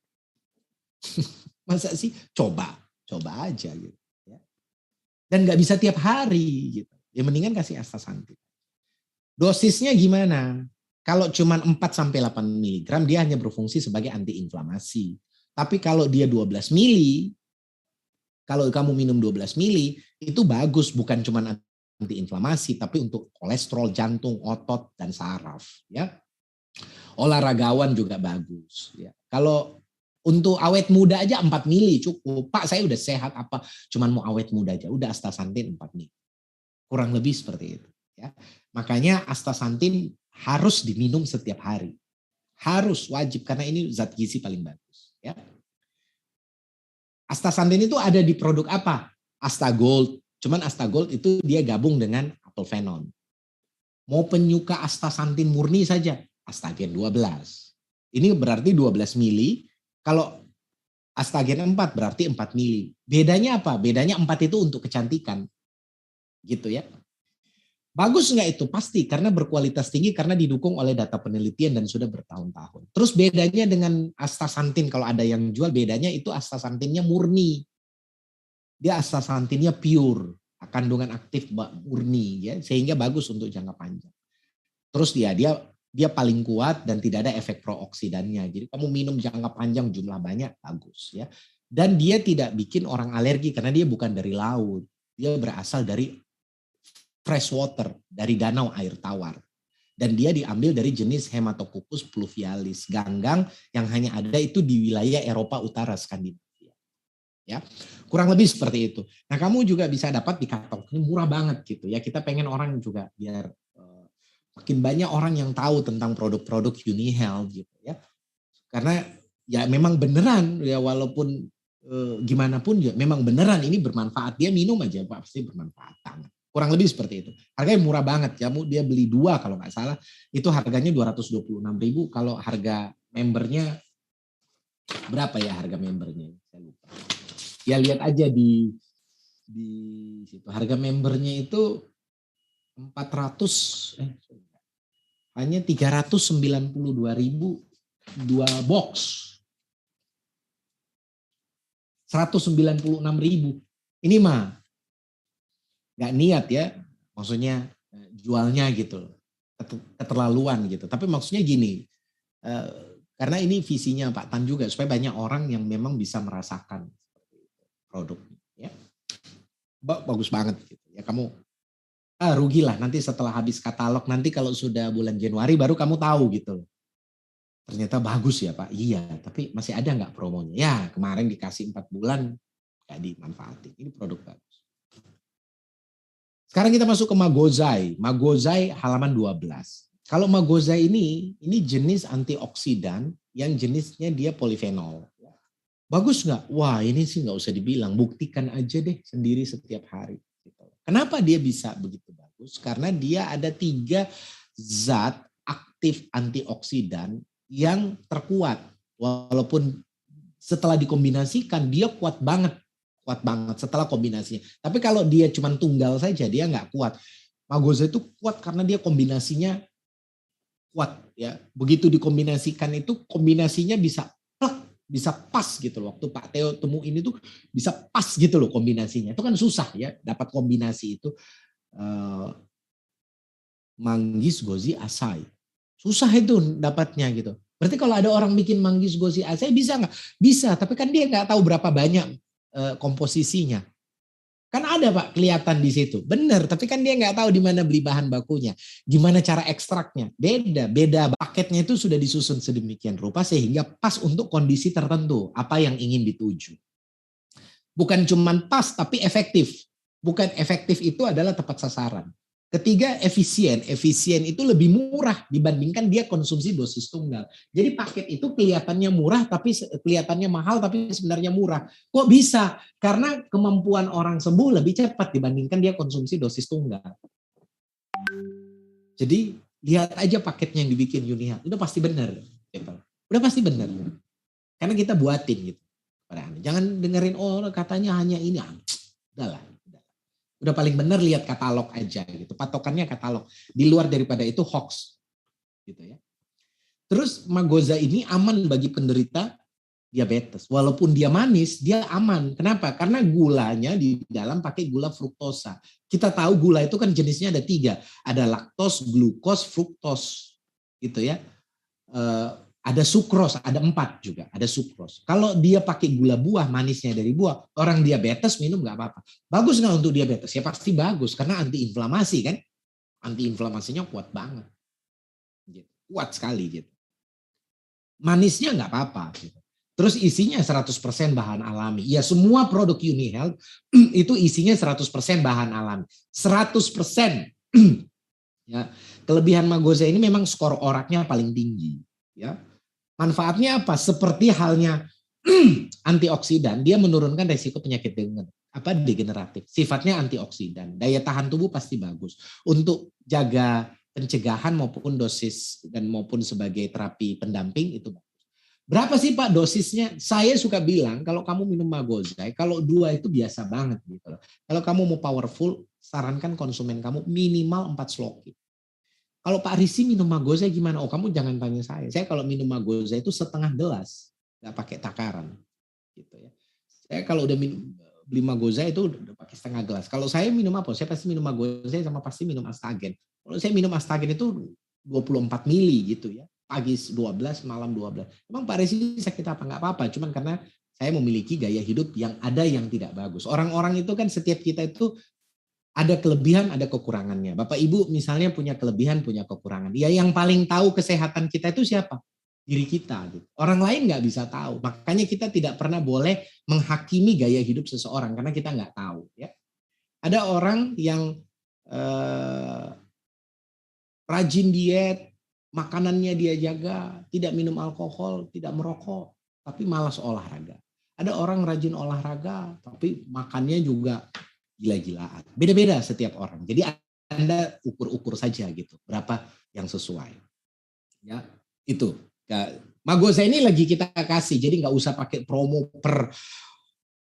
Masa sih? Coba aja gitu. Ya. Dan nggak bisa tiap hari gitu. Ya mendingan kasih astaxanthin. Dosisnya gimana? Kalau cuma 4-8 mg dia hanya berfungsi sebagai antiinflamasi. Tapi kalau dia 12 mili, kalau kamu minum 12 mili itu bagus, bukan cuma antiinflamasi tapi untuk kolesterol, jantung, otot dan saraf ya. Olahragawan juga bagus ya. Kalau untuk awet muda aja 4 mili cukup. Pak, saya udah sehat apa? Cuman mau awet muda aja. Udah astaxanthin 4 mili. Kurang lebih seperti itu. Ya. Makanya astaxanthin harus diminum setiap hari. Harus, wajib. Karena ini zat gizi paling bagus. Ya. Astaxanthin itu ada di produk apa? Astagold. Cuman Astagold itu dia gabung dengan Apelvenon. Mau penyuka astaxanthin murni saja, Astagen 12. Ini berarti 12 mili. Kalau Astagen 4 berarti 4 mili. Bedanya apa? Bedanya 4 itu untuk kecantikan. Gitu ya. Bagus nggak itu? Pasti, karena berkualitas tinggi, karena didukung oleh data penelitian dan sudah bertahun-tahun. Terus bedanya dengan astaxanthin, kalau ada yang jual, bedanya itu astaxanthinnya murni. Dia astaxanthinnya pure, kandungan aktif murni, ya, sehingga bagus untuk jangka panjang. Terus dia paling kuat dan tidak ada efek prooksidannya. Jadi kamu minum jangka panjang jumlah banyak, bagus ya. Dan dia tidak bikin orang alergi karena dia bukan dari laut. Dia berasal dari fresh water, dari danau air tawar. Dan dia diambil dari jenis Hematococcus pluvialis, ganggang yang hanya ada itu di wilayah Eropa Utara, Skandinavia. Ya, kurang lebih seperti itu. Nah, kamu juga bisa dapat di karton, ini murah banget gitu ya. Kita pengen orang juga biar makin banyak orang yang tahu tentang produk-produk UniHealth gitu ya. Karena ya memang beneran ya, walaupun gimana pun ya memang beneran ini bermanfaat. Dia minum aja pasti bermanfaat banget. Kurang lebih seperti itu. Harganya murah banget ya. Dia beli 2 kalau nggak salah. Itu harganya 226.000. Kalau harga membernya berapa ya harga membernya? Saya lupa. Ya lihat aja di situ. Harga membernya itu 400 hanya 392.000 2 box. 196.000. Ini mah nggak niat ya, maksudnya jualnya gitu, keterlaluan gitu. Tapi maksudnya gini, karena ini visinya Pak Tan juga supaya banyak orang yang memang bisa merasakan produknya. Ya. Bagus banget gitu. Ya kamu rugilah nanti setelah habis katalog, nanti kalau sudah bulan Januari baru kamu tahu gitu. Ternyata bagus ya Pak, iya, tapi masih ada nggak promonya? Ya kemarin dikasih 4 bulan, nggak dimanfaatin. Ini produk bagus. Sekarang kita masuk ke Magozai. Magozai halaman 12. Kalau Magozai ini jenis antioksidan yang jenisnya dia polifenol. Bagus nggak? Wah ini sih nggak usah dibilang, buktikan aja deh sendiri setiap hari. Kenapa dia bisa begitu bagus? Karena dia ada 3 zat aktif antioksidan yang terkuat. Walaupun setelah dikombinasikan dia kuat banget setelah kombinasinya. Tapi kalau dia cuma tunggal saja dia nggak kuat. Magozai itu kuat karena dia kombinasinya kuat ya. Begitu dikombinasikan itu kombinasinya bisa pas gitu loh. Waktu Pak Theo temuin itu bisa pas gitu loh kombinasinya. Itu kan susah ya dapat kombinasi itu. Manggis, gozi, asai. Susah itu dapatnya gitu. Berarti kalau ada orang bikin manggis, gozi, asai bisa nggak? Bisa, tapi kan dia nggak tahu berapa banyak komposisinya. Kan ada Pak kelihatan di situ. Benar, tapi kan dia nggak tahu di mana beli bahan bakunya. Gimana cara ekstraknya. Beda paketnya itu sudah disusun sedemikian rupa sehingga pas untuk kondisi tertentu. Apa yang ingin dituju. Bukan cuman pas tapi efektif. Bukan efektif itu adalah tepat sasaran. Ketiga, efisien. Efisien itu lebih murah dibandingkan dia konsumsi dosis tunggal. Jadi paket itu kelihatannya murah tapi kelihatannya mahal tapi sebenarnya murah. Kok bisa? Karena kemampuan orang sembuh lebih cepat dibandingkan dia konsumsi dosis tunggal. Jadi lihat aja paketnya yang dibikin Unihealth. Udah pasti benar. Udah pasti benar. Karena kita buatin gitu. Jangan dengerin katanya hanya ini. Udahlah. Udah paling benar lihat katalog aja gitu. Patokannya katalog. Di luar daripada itu hoax. Gitu ya. Terus Magoza ini aman bagi penderita diabetes. Walaupun dia manis, dia aman. Kenapa? Karena gulanya di dalam pakai gula fruktosa. Kita tahu gula itu kan jenisnya ada 3. Ada laktos, glukos, fruktos. Gitu ya. Ada sukros, ada 4 juga, ada sukros. Kalau dia pakai gula buah, manisnya dari buah, orang diabetes minum nggak apa-apa. Bagus nggak untuk diabetes? Ya pasti bagus, karena antiinflamasi kan. Antiinflamasinya kuat banget. Kuat sekali gitu. Manisnya nggak apa-apa. Gitu. Terus isinya 100% bahan alami. Ya semua produk Unihealth itu isinya 100% bahan alami. 100%. Ya, kelebihan Magoza ini memang skor oraknya paling tinggi. Ya. Manfaatnya apa? Seperti halnya antioksidan, dia menurunkan resiko penyakit degeneratif. Sifatnya antioksidan, daya tahan tubuh pasti bagus untuk jaga pencegahan maupun dosis dan maupun sebagai terapi pendamping itu. Berapa sih Pak dosisnya? Saya suka bilang kalau kamu minum Magoza, kalau 2 itu biasa banget gitu loh. Kalau kamu mau powerful, sarankan konsumen kamu minimal 4 sloki. Kalau Pak Risi minum Magoza gimana? Oh kamu jangan tanya saya. Saya kalau minum Magoza itu setengah gelas, nggak pakai takaran. Gitu ya. Saya kalau udah beli Magoza itu udah pakai setengah gelas. Kalau saya minum apa? Saya pasti minum Magoza sama pasti minum Astagen. Kalau saya minum Astagen itu 24 mili gitu ya. Pagi 12, malam 12. Emang Pak Risi sakit apa? Nggak apa-apa. Cuman karena saya memiliki gaya hidup yang ada yang tidak bagus. Orang-orang itu kan setiap kita itu ada kelebihan, ada kekurangannya. Bapak Ibu misalnya punya kelebihan, punya kekurangan. Ya yang paling tahu kesehatan kita itu siapa? Diri kita. Gitu. Orang lain nggak bisa tahu. Makanya kita tidak pernah boleh menghakimi gaya hidup seseorang karena kita nggak tahu. Ya. Ada orang yang rajin diet, makanannya dia jaga, tidak minum alkohol, tidak merokok, tapi malas olahraga. Ada orang rajin olahraga, tapi makannya juga gila-gilaan. Beda-beda setiap orang. Jadi Anda ukur-ukur saja gitu, berapa yang sesuai. Ya, itu. Ya, Magoza ini lagi kita kasih, jadi nggak usah pakai promo per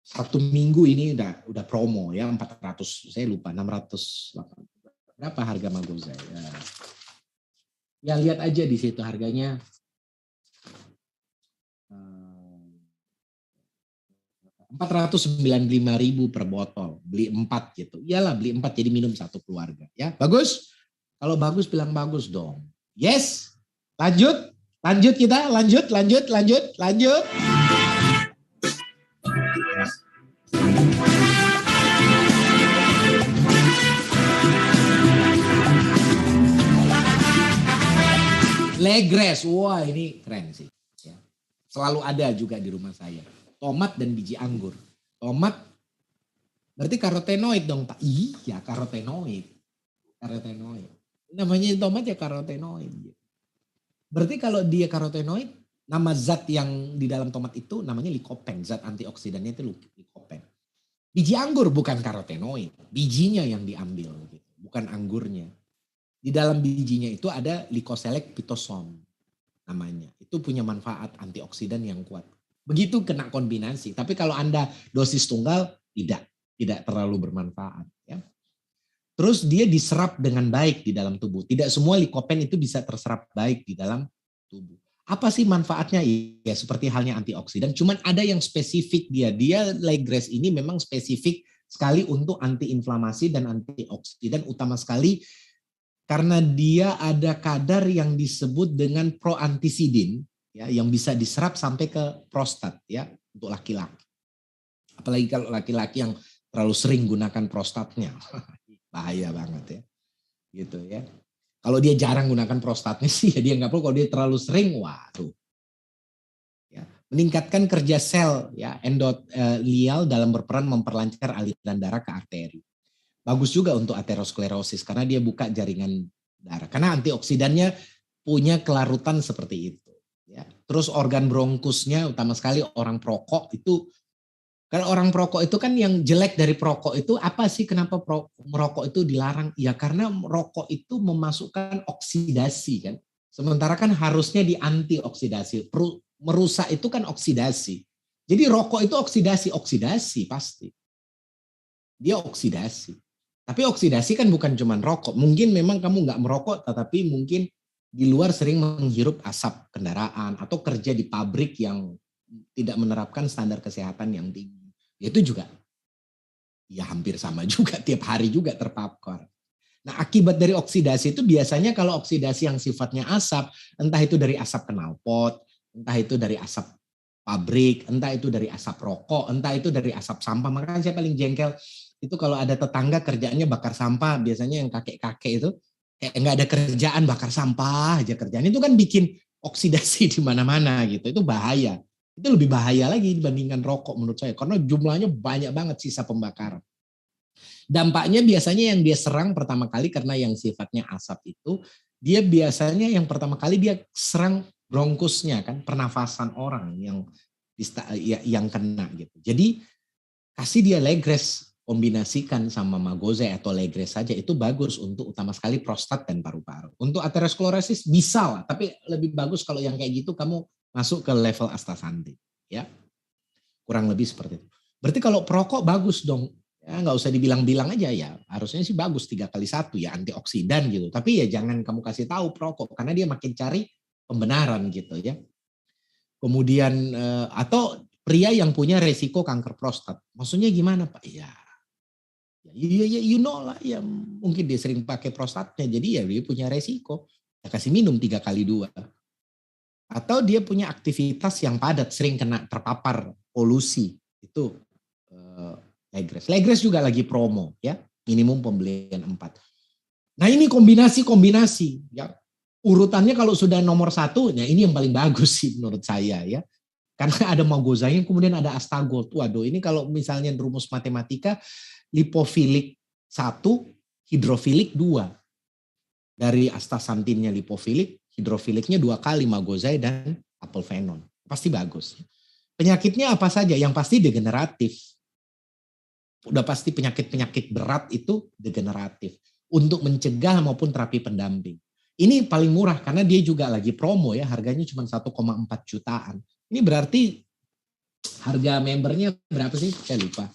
1 minggu ini udah promo ya 400, saya lupa 600 berapa harga Magoza ya. Ya lihat aja di situ harganya. 495.000 per botol, beli 4 gitu. Iyalah beli 4 jadi minum 1 keluarga. Ya bagus. Kalau bagus bilang bagus dong. Yes. Lanjut kita, lanjut. Legres, wah ini keren sih. Ya. Selalu ada juga di rumah saya. Tomat dan biji anggur. Tomat berarti karotenoid dong Pak. Iya karotenoid. Namanya tomat ya karotenoid. Berarti kalau dia karotenoid, nama zat yang di dalam tomat itu namanya lycopene. Zat antioksidannya itu lycopene. Biji anggur bukan karotenoid. Bijinya yang diambil. Bukan anggurnya. Di dalam bijinya itu ada Lycoselic pitosome namanya. Itu punya manfaat antioksidan yang kuat. Begitu kena kombinasi. Tapi kalau Anda dosis tunggal, tidak terlalu bermanfaat. Ya. Terus dia diserap dengan baik di dalam tubuh. Tidak semua lycopene itu bisa terserap baik di dalam tubuh. Apa sih manfaatnya? Ya seperti halnya antioksidan. Cuman ada yang spesifik dia. Dia Legres ini memang spesifik sekali untuk antiinflamasi dan antioksidan. Utama sekali karena dia ada kadar yang disebut dengan proantisidin. Ya, yang bisa diserap sampai ke prostat ya untuk laki-laki. Apalagi kalau laki-laki yang terlalu sering gunakan prostatnya. Bahaya banget ya. Gitu ya. Kalau dia jarang gunakan prostatnya sih ya dia nggak perlu. Kalau dia terlalu sering, waduh. Ya. Meningkatkan kerja sel ya endotelial dalam berperan memperlancar aliran darah ke arteri. Bagus juga untuk aterosklerosis karena dia buka jaringan darah. Karena antioksidannya punya kelarutan seperti itu. Ya. Terus organ bronkusnya, utama sekali orang perokok itu, kalau orang perokok itu kan yang jelek dari perokok itu apa sih, kenapa merokok itu dilarang? Ya karena merokok itu memasukkan oksidasi kan. Sementara kan harusnya di antioksidasi. Merusak itu kan oksidasi. Jadi rokok itu oksidasi pasti. Dia oksidasi. Tapi oksidasi kan bukan cuma rokok. Mungkin memang kamu nggak merokok, tetapi mungkin di luar sering menghirup asap kendaraan atau kerja di pabrik yang tidak menerapkan standar kesehatan yang tinggi. Itu juga ya hampir sama juga, tiap hari juga terpapar. Nah, akibat dari oksidasi itu biasanya kalau oksidasi yang sifatnya asap, entah itu dari asap knalpot, entah itu dari asap pabrik, entah itu dari asap rokok, entah itu dari asap sampah. Makanya saya paling jengkel itu kalau ada tetangga kerjaannya bakar sampah, biasanya yang kakek-kakek itu nggak ada kerjaan, bakar sampah aja kerjaan. Itu kan bikin oksidasi di mana-mana gitu. Itu bahaya. Itu lebih bahaya lagi dibandingkan rokok menurut saya. Karena jumlahnya banyak banget sisa pembakaran. Dampaknya biasanya yang dia serang pertama kali karena yang sifatnya asap itu, dia biasanya yang pertama kali dia serang bronkusnya kan, pernafasan orang yang kena gitu. Jadi kasih dia Legres, kombinasikan sama Magoza atau Legres saja, itu bagus untuk utama sekali prostat dan paru-paru. Untuk aterosklerosis bisa lah, tapi lebih bagus kalau yang kayak gitu kamu masuk ke level astaxanthin, ya. Kurang lebih seperti itu. Berarti kalau perokok bagus dong, ya nggak usah dibilang-bilang aja ya. Harusnya sih bagus 3x1 ya, antioksidan gitu. Tapi ya jangan kamu kasih tahu perokok karena dia makin cari pembenaran gitu ya. Kemudian atau pria yang punya resiko kanker prostat. Maksudnya gimana Pak? Ya you know lah ya, mungkin dia sering pakai prostatnya jadi ya dia punya resiko. Ya kasih minum 3x2. Atau dia punya aktivitas yang padat, sering kena terpapar polusi, itu Legres. Legres juga lagi promo ya, minimum pembelian 4. Nah ini kombinasi ya. Urutannya kalau sudah nomor 1, nah ini yang paling bagus sih menurut saya ya. Karena ada Magozain, kemudian ada Astagold. Waduh, ini kalau misalnya rumus matematika, lipofilik 1, hidrofilik 2. Dari astaxanthinnya lipofilik, hidrofiliknya 2 kali Magozain dan apelfenon. Pasti bagus. Penyakitnya apa saja? Yang pasti degeneratif. Udah pasti penyakit-penyakit berat itu degeneratif. Untuk mencegah maupun terapi pendamping. Ini paling murah karena dia juga lagi promo ya, harganya cuma 1,4 jutaan. Ini berarti harga membernya berapa sih? Saya lupa.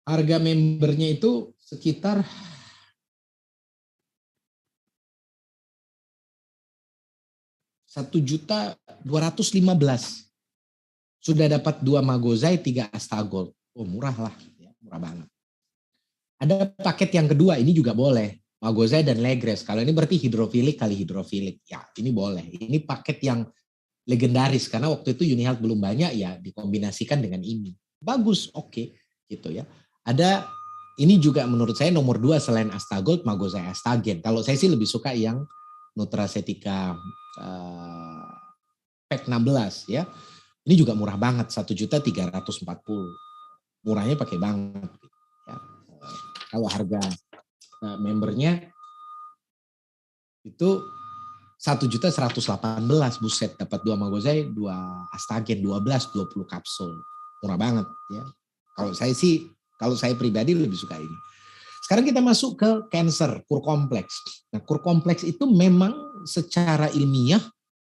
Harga membernya itu sekitar 1.215.000. Sudah dapat 2 Magozain, 3 Astagold. Oh murah lah, ya, murah banget. Ada paket yang kedua, ini juga boleh. Magozain dan Legres. Kalau ini berarti hidrofilik kali hidrofilik. Ya ini boleh. Ini paket yang legendaris karena waktu itu Unihealth belum banyak ya, dikombinasikan dengan ini. Bagus, oke, gitu ya. Ada ini juga menurut saya nomor 2 selain Astagold, Magozain Astagen. Kalau saya sih lebih suka yang Nutraceutica pack 16 ya. Ini juga murah banget, 1.340.000. Murahnya pakai banget. Ya. Kalau harga membernya itu 1.118.000, buset, dapat 2 Magozain, 2 Astagen, 20 kapsul. Murah banget ya. Kalau saya pribadi lebih suka ini. Sekarang kita masuk ke cancer, kur kompleks. Nah, kur kompleks itu memang secara ilmiah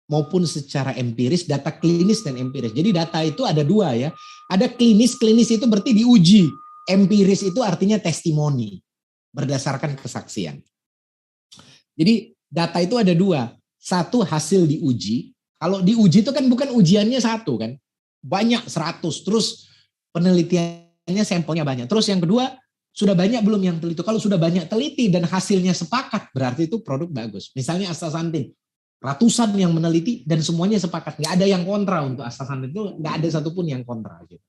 maupun secara empiris, data klinis dan empiris. Jadi data itu ada 2 ya. Ada klinis itu berarti diuji. Empiris itu artinya testimoni, berdasarkan kesaksian. Jadi data itu ada 2. Satu hasil diuji. Kalau diuji itu kan bukan ujiannya 1 kan. Banyak 100. Terus penelitiannya sampelnya banyak. Terus yang kedua, sudah banyak belum yang teliti. Kalau sudah banyak teliti dan hasilnya sepakat, berarti itu produk bagus. Misalnya astaxanthin. Ratusan yang meneliti dan semuanya sepakat. Nggak ada yang kontra untuk astaxanthin itu. Nggak ada satupun yang kontra. Gitu.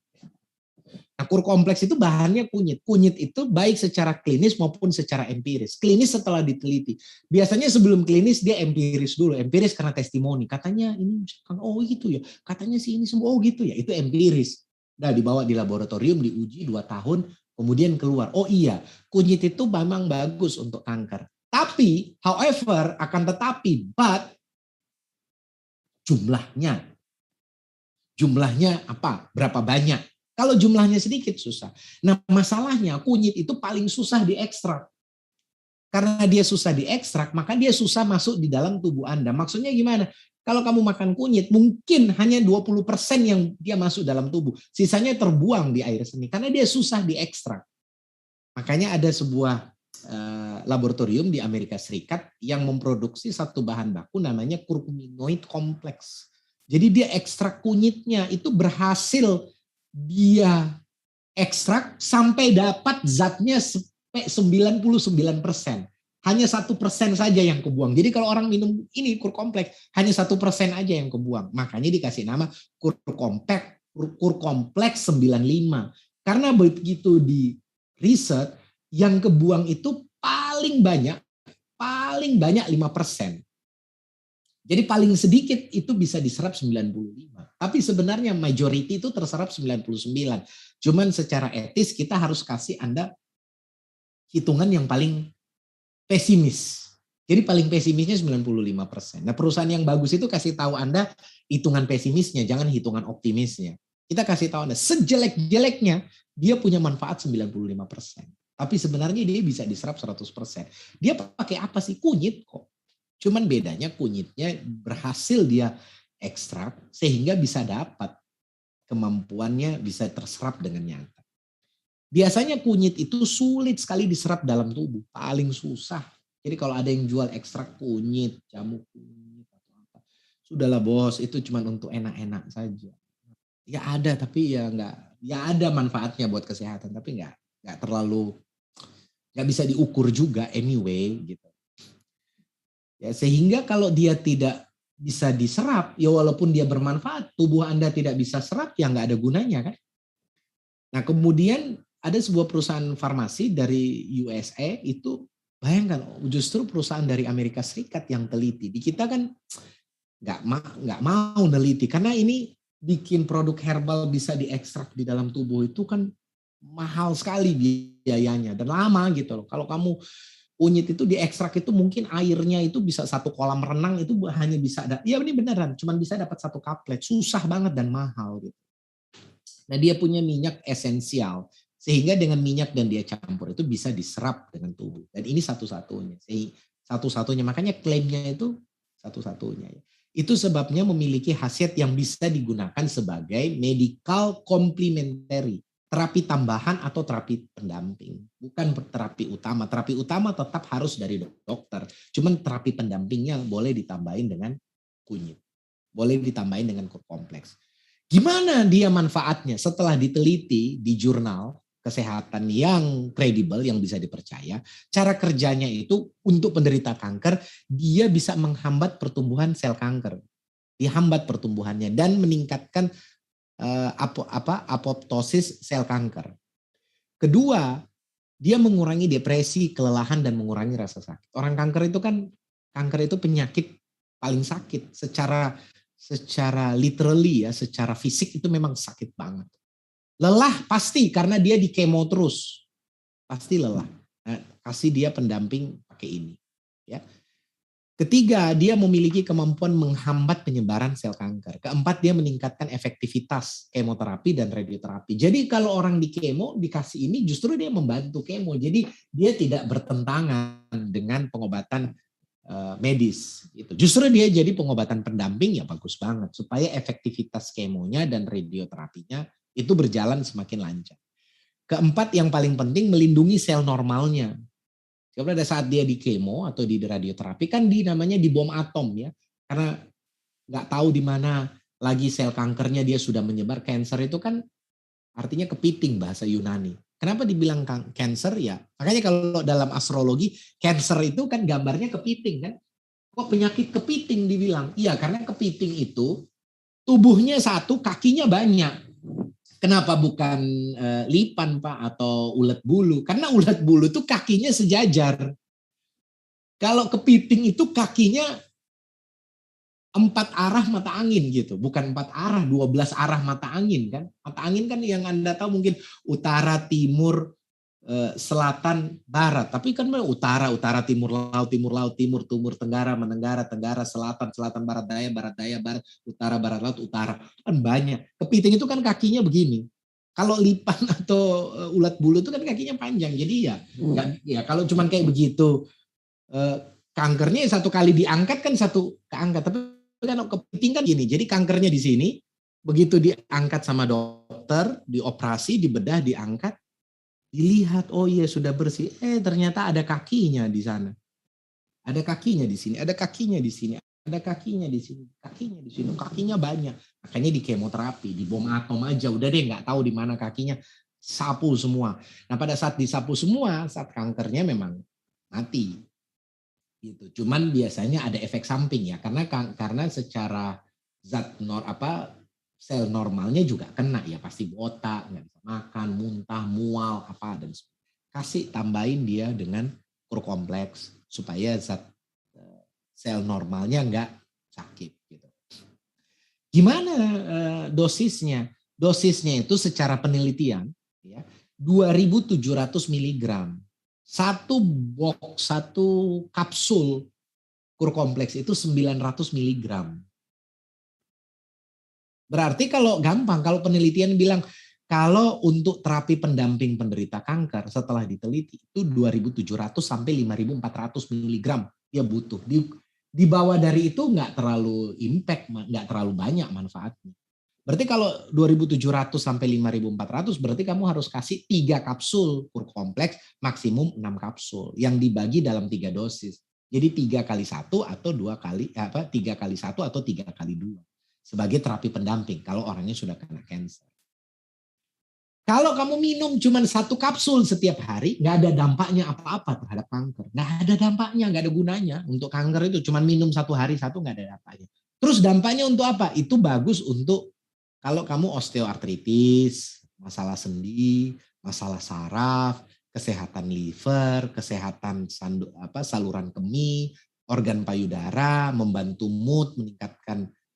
Nah, kur kompleks itu bahannya kunyit. Kunyit itu baik secara klinis maupun secara empiris. Klinis setelah diteliti. Biasanya sebelum klinis dia empiris dulu. Empiris karena testimoni. Katanya ini, oh gitu ya. Katanya sih ini semua, oh gitu ya. Itu empiris. Nah, dibawa di laboratorium, diuji 2 tahun, kemudian keluar. Oh iya, kunyit itu memang bagus untuk kanker. Tapi, however, akan tetapi, but jumlahnya apa? Berapa banyak? Kalau jumlahnya sedikit susah. Nah, masalahnya kunyit itu paling susah diekstrak. Karena dia susah diekstrak, maka dia susah masuk di dalam tubuh Anda. Maksudnya gimana? Kalau kamu makan kunyit, mungkin hanya 20% yang dia masuk dalam tubuh. Sisanya terbuang di air seni karena dia susah diekstrak. Makanya ada sebuah laboratorium di Amerika Serikat yang memproduksi satu bahan baku namanya kurkuminoid kompleks. Jadi dia ekstrak kunyitnya itu berhasil dia ekstrak sampai dapat zatnya sampai 99%. Hanya 1% saja yang kebuang. Jadi kalau orang minum ini kur kompleks, hanya 1% aja yang kebuang. Makanya dikasih nama kur kompleks 95. Karena begitu di riset, yang kebuang itu paling banyak 5%. Jadi paling sedikit itu bisa diserap 95. Tapi sebenarnya majority itu terserap 99. Cuman secara etis kita harus kasih Anda hitungan yang paling pesimis. Jadi paling pesimisnya 95%. Nah, perusahaan yang bagus itu kasih tahu Anda hitungan pesimisnya, jangan hitungan optimisnya. Kita kasih tahu Anda sejelek-jeleknya dia punya manfaat 95%. Tapi sebenarnya dia bisa diserap 100%. Dia pakai apa sih? Kunyit kok. Cuman bedanya kunyitnya berhasil dia ekstrak sehingga bisa dapat kemampuannya bisa terserap dengan nyata. Biasanya kunyit itu sulit sekali diserap dalam tubuh, paling susah. Jadi kalau ada yang jual ekstrak kunyit, jamu kunyit atau apa, sudahlah bos, itu cuma untuk enak-enak saja. Ya ada tapi ya enggak, ya ada manfaatnya buat kesehatan tapi enggak terlalu, enggak bisa diukur juga anyway gitu. Ya, sehingga kalau dia tidak bisa diserap, ya walaupun dia bermanfaat, tubuh Anda tidak bisa serap, ya nggak ada gunanya kan. Nah kemudian ada sebuah perusahaan farmasi dari USA itu, bayangkan justru perusahaan dari Amerika Serikat yang teliti. Di kita kan nggak mau neliti, karena ini bikin produk herbal bisa diekstrak di dalam tubuh itu kan mahal sekali biayanya dan lama gitu loh. Kalau kamu kunyit itu diekstrak itu mungkin airnya itu bisa 1 kolam renang itu hanya bisa ada, ya ini beneran, cuma bisa dapat 1 kaplet, susah banget dan mahal gitu. Nah dia punya minyak esensial, sehingga dengan minyak dan dia campur itu bisa diserap dengan tubuh. Dan ini satu-satunya, makanya klaimnya itu satu-satunya. Itu sebabnya memiliki khasiat yang bisa digunakan sebagai medical complementary. Terapi tambahan atau terapi pendamping, bukan terapi utama. Terapi utama tetap harus dari dokter. Cuman terapi pendampingnya boleh ditambahin dengan kunyit, boleh ditambahin dengan kur kompleks. Gimana dia manfaatnya? Setelah diteliti di jurnal kesehatan yang kredibel, yang bisa dipercaya, cara kerjanya itu untuk penderita kanker, dia bisa menghambat pertumbuhan sel kanker, dihambat pertumbuhannya dan meningkatkan apoptosis sel kanker. Kedua, dia mengurangi depresi, kelelahan, dan mengurangi rasa sakit. Orang kanker itu kan, kanker itu penyakit paling sakit. Secara literally ya, secara fisik itu memang sakit banget. Lelah pasti karena dia di kemo terus. Pasti lelah. Nah, kasih dia pendamping pakai ini. Ya. Ketiga, dia memiliki kemampuan menghambat penyebaran sel kanker. Keempat, dia meningkatkan efektivitas kemoterapi dan radioterapi. Jadi kalau orang di kemo dikasih ini justru dia membantu kemo. Jadi dia tidak bertentangan dengan pengobatan medis. Justru dia jadi pengobatan pendamping ya bagus banget. Supaya efektivitas kemonya dan radioterapinya itu berjalan semakin lancar. Keempat, yang paling penting melindungi sel normalnya. Karena pada saat dia di kemo atau di radioterapi kan namanya di bom atom ya. Karena nggak tahu di mana lagi sel kankernya dia sudah menyebar. Cancer itu kan artinya kepiting bahasa Yunani. Kenapa dibilang cancer ya? Makanya kalau dalam astrologi cancer itu kan gambarnya kepiting kan. Kok penyakit kepiting dibilang? Iya karena kepiting itu tubuhnya satu, kakinya banyak. Kenapa bukan lipan Pak atau ulet bulu? Karena ulet bulu tuh kakinya sejajar. Kalau kepiting itu kakinya 4 arah mata angin gitu, bukan 4 arah, 12 arah mata angin kan. Mata angin kan yang Anda tahu mungkin utara, timur, selatan, barat. Tapi kan utara, timur, laut, timur, tenggara, menenggara, tenggara, selatan, barat, daya, barat, utara, laut, utara. Kan banyak. Kepiting itu kan kakinya begini. Kalau lipan atau ulat bulu itu kan kakinya panjang. Jadi ya kalau cuman kayak begitu, kankernya satu kali diangkat kan satu keangkat. Tapi kan kepiting kan gini. Jadi kankernya di sini, begitu diangkat sama dokter, dioperasi, dibedah, diangkat, dilihat, oh iya sudah bersih. Ternyata ada kakinya di sana. Ada kakinya di sini, ada kakinya di sini, ada kakinya di sini, kakinya di sini, kakinya banyak. Makanya di kemoterapi, di bom atom aja, udah deh nggak tahu di mana kakinya, sapu semua. Nah pada saat disapu semua, saat kankernya memang mati. Gitu. Cuman biasanya ada efek samping ya, karena secara sel normalnya juga kena ya, pasti botak, nggak bisa makan, muntah, mual, apa dan kasih tambahin dia dengan kur kompleks supaya sel normalnya nggak sakit gitu. Gimana dosisnya? Dosisnya itu secara penelitian ya 2.700 miligram. Satu kapsul kur kompleks itu 900 miligram. Berarti kalau gampang, kalau penelitian bilang kalau untuk terapi pendamping penderita kanker setelah diteliti itu 2.700 sampai 5.400 miligram dia butuh. Di bawah dari itu nggak terlalu impact, nggak terlalu banyak manfaatnya. Berarti kalau 2.700 sampai 5.400 berarti kamu harus kasih 3 kapsul kur kompleks, maksimum 6 kapsul yang dibagi dalam 3 dosis. Jadi 3 kali 1 atau 3 kali 1 atau 3 kali 2 sebagai terapi pendamping kalau orangnya sudah kena kanker. Kalau kamu minum cuma 1 kapsul setiap hari, nggak ada dampaknya apa-apa terhadap kanker. Nggak ada dampaknya, nggak ada gunanya. Untuk kanker itu cuma minum 1 hari 1 nggak ada dampaknya. Terus dampaknya untuk apa? Itu bagus untuk kalau kamu osteoartritis, masalah sendi, masalah saraf, kesehatan liver, kesehatan saluran kemih, organ payudara, membantu mood,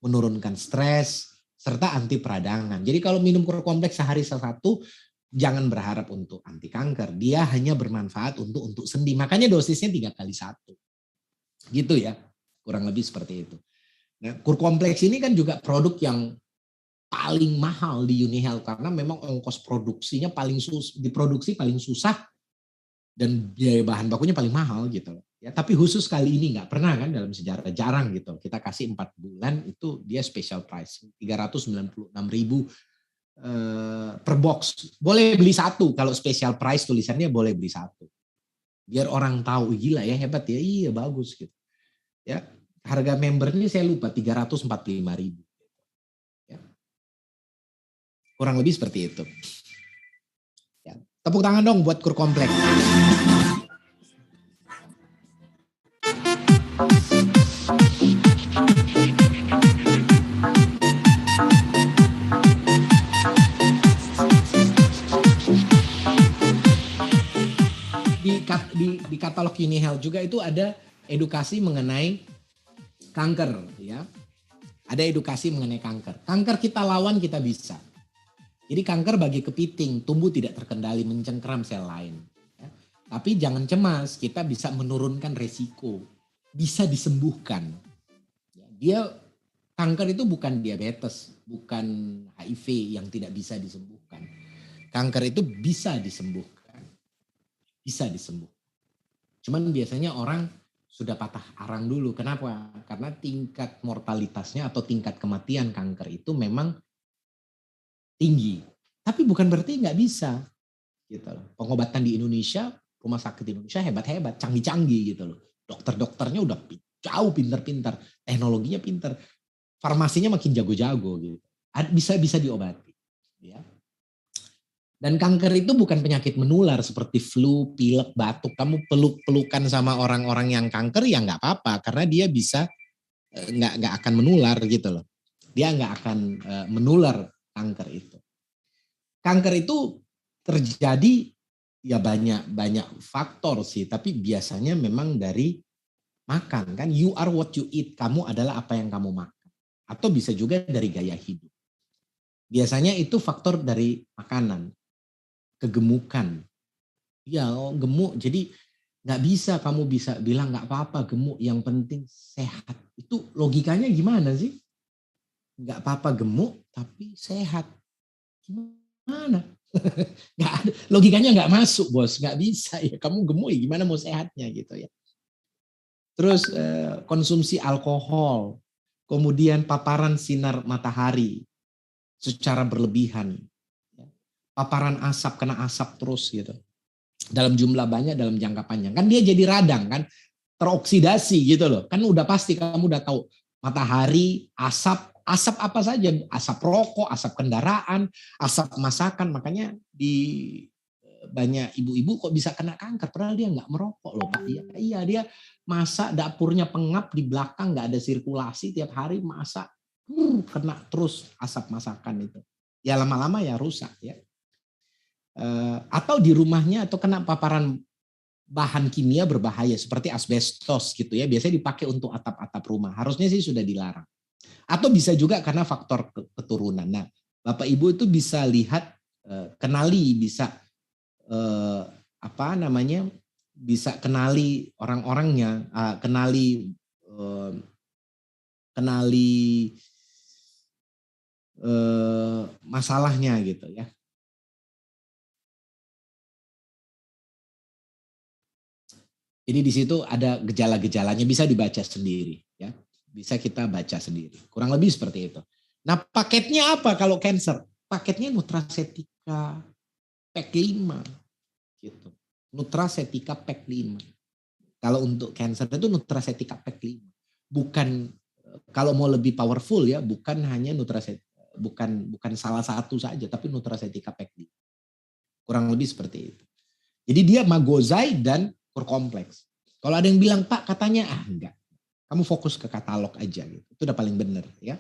menurunkan stres, serta anti peradangan. Jadi kalau minum kur kompleks sehari 1, jangan berharap untuk anti kanker. Dia hanya bermanfaat untuk sendi. Makanya dosisnya 3 kali 1. Gitu ya, kurang lebih seperti itu. Nah, kur kompleks ini kan juga produk yang paling mahal di UniHealth karena memang ongkos produksinya diproduksi paling susah dan biaya bahan bakunya paling mahal gitu. Ya, tapi khusus kali ini nggak pernah kan dalam sejarah, jarang gitu. Kita kasih 4 bulan itu dia special price 396.000 per box. Boleh beli 1 kalau special price tulisannya boleh beli 1. Biar orang tahu gila ya hebat ya, iya bagus gitu. Ya, harga membernya saya lupa 345.000. Kurang lebih seperti itu. Ya. Tepuk tangan dong buat kur kompleks. Di katalog UniHealth juga itu ada edukasi mengenai kanker ya. Ada edukasi mengenai kanker. Kanker kita lawan, kita bisa. Jadi kanker bagi kepiting, tumbuh tidak terkendali, mencengkeram sel lain. Ya. Tapi jangan cemas, kita bisa menurunkan resiko. Bisa disembuhkan. Ya, kanker itu bukan diabetes, bukan HIV yang tidak bisa disembuhkan. Kanker itu bisa disembuhkan. Bisa disembuhkan. Cuman biasanya orang sudah patah arang dulu. Kenapa? Karena tingkat mortalitasnya atau tingkat kematian kanker itu memang tinggi, tapi bukan berarti nggak bisa. Gitu loh. Pengobatan di Indonesia, rumah sakit di Indonesia hebat-hebat, canggih-canggih gitu loh. Dokter-dokternya udah jauh pintar-pintar, teknologinya pintar, farmasinya makin jago-jago gitu. Bisa diobati. Ya. Dan kanker itu bukan penyakit menular seperti flu, pilek, batuk. Kamu peluk-pelukan sama orang-orang yang kanker ya nggak apa-apa, karena dia bisa nggak akan menular gitu loh. Dia nggak akan menular kanker itu. kanker itu terjadi ya banyak faktor sih, tapi biasanya memang dari makan kan. You are what you eat. Kamu adalah apa yang kamu makan. Atau bisa juga dari gaya hidup. Biasanya itu faktor dari makanan, kegemukan. Ya gemuk, jadi nggak bisa kamu bisa bilang nggak apa-apa gemuk, yang penting sehat. Itu logikanya gimana sih? Nggak apa-apa gemuk tapi sehat. Gimana? Nggak ada, logikanya nggak masuk bos, nggak bisa ya. Kamu gemuk ya gimana mau sehatnya gitu ya. Terus konsumsi alkohol, kemudian paparan sinar matahari secara berlebihan, paparan asap, kena asap terus gitu, dalam jumlah banyak dalam jangka panjang, kan dia jadi radang kan, teroksidasi gitu loh. Kan udah pasti kamu udah tahu matahari, asap apa saja, asap rokok, asap kendaraan, asap masakan. Makanya di banyak ibu-ibu kok bisa kena kanker padahal dia nggak merokok loh Pak. Iya dia masak, dapurnya pengap, di belakang nggak ada sirkulasi, tiap hari masak, kena terus asap masakan itu. Ya lama-lama ya rusak ya. Atau di rumahnya atau kena paparan bahan kimia berbahaya seperti asbestos gitu ya, biasanya dipakai untuk atap-atap rumah. Harusnya sih sudah dilarang. Atau bisa juga karena faktor keturunan. Nah, Bapak Ibu itu bisa lihat, kenali, bisa bisa kenali orang-orangnya, kenali masalahnya gitu ya. Jadi di situ ada gejala-gejalanya, bisa dibaca sendiri ya. Bisa kita baca sendiri. Kurang lebih seperti itu. Nah, paketnya apa kalau cancer? Paketnya Nutracetika Pack 5 gitu. Nutracetika Pack 5. Kalau untuk cancer itu Nutracetika Pack 5. Bukan, kalau mau lebih powerful ya, bukan hanya Nutracetika, bukan salah satu saja, tapi Nutracetika Pack 5. Kurang lebih seperti itu. Jadi dia Magozai dan Kurkompleks. Kalau ada yang bilang, Pak katanya, enggak. Kamu fokus ke katalog aja gitu. Itu udah paling benar ya.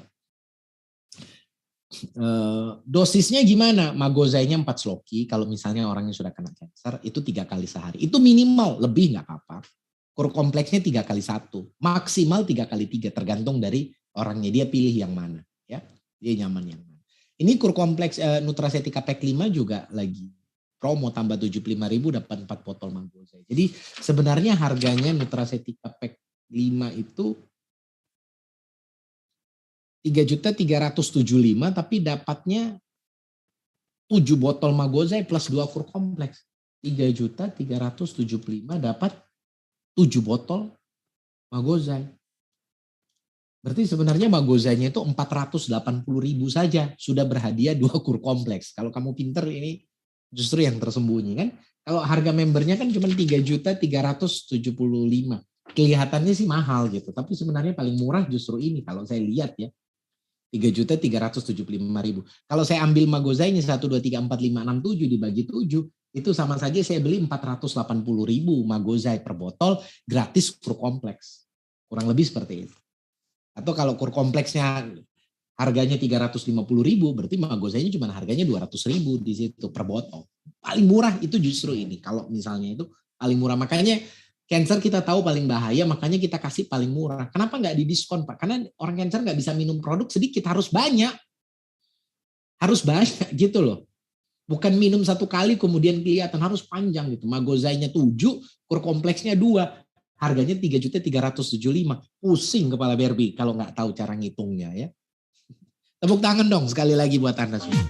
Dosisnya gimana? Magozainya 4 sloki. Kalau misalnya orangnya sudah kena cancer, itu 3 kali sehari. Itu minimal, lebih nggak apa-apa. Kurkompleksnya 3 kali 1. Maksimal 3 kali 3, tergantung dari orangnya. Dia pilih yang mana. Ya, dia nyaman yang mana. Ini Kurkompleks Nutracetika Pack 5 juga lagi promo, tambah 75.000 dapat 4 botol Magozai. Jadi sebenarnya harganya Nutracetika Pack 5 itu 3.375.000 tapi dapatnya 7 botol Magozai plus 2 Kurkompleks. 3.375.000 dapat 7 botol Magozai. Berarti sebenarnya Magozainya itu 480.000 saja sudah berhadiah 2 Kurkompleks. Kalau kamu pinter ini justru yang tersembunyi kan. Kalau harga membernya kan cuma 3.375.000. Kelihatannya sih mahal gitu, tapi sebenarnya paling murah justru ini kalau saya lihat ya. 3.375.000. Kalau saya ambil Magozainya 1, 2, 3, 4, 5, 6, 7 dibagi 7, itu sama saja saya beli 480.000 Magozai per botol, gratis Kurkompleks. Kurang lebih seperti itu. Atau kalau Kurkompleksnya harganya 350.000, berarti Magozainya cuma harganya 200.000 di situ per botol. Paling murah itu justru ini. Kalau misalnya itu paling murah, makanya cancer kita tahu paling bahaya, makanya kita kasih paling murah. Kenapa nggak didiskon Pak? Karena orang cancer nggak bisa minum produk sedikit, harus banyak. Harus banyak gitu loh. Bukan minum satu kali kemudian kelihatan, harus panjang gitu. Magozainya 7, Kurkompleksnya 2. Harganya 3.375.000. Pusing kepala Barbie kalau nggak tahu cara ngitungnya ya. Tepuk tangan dong sekali lagi buat Anda semua.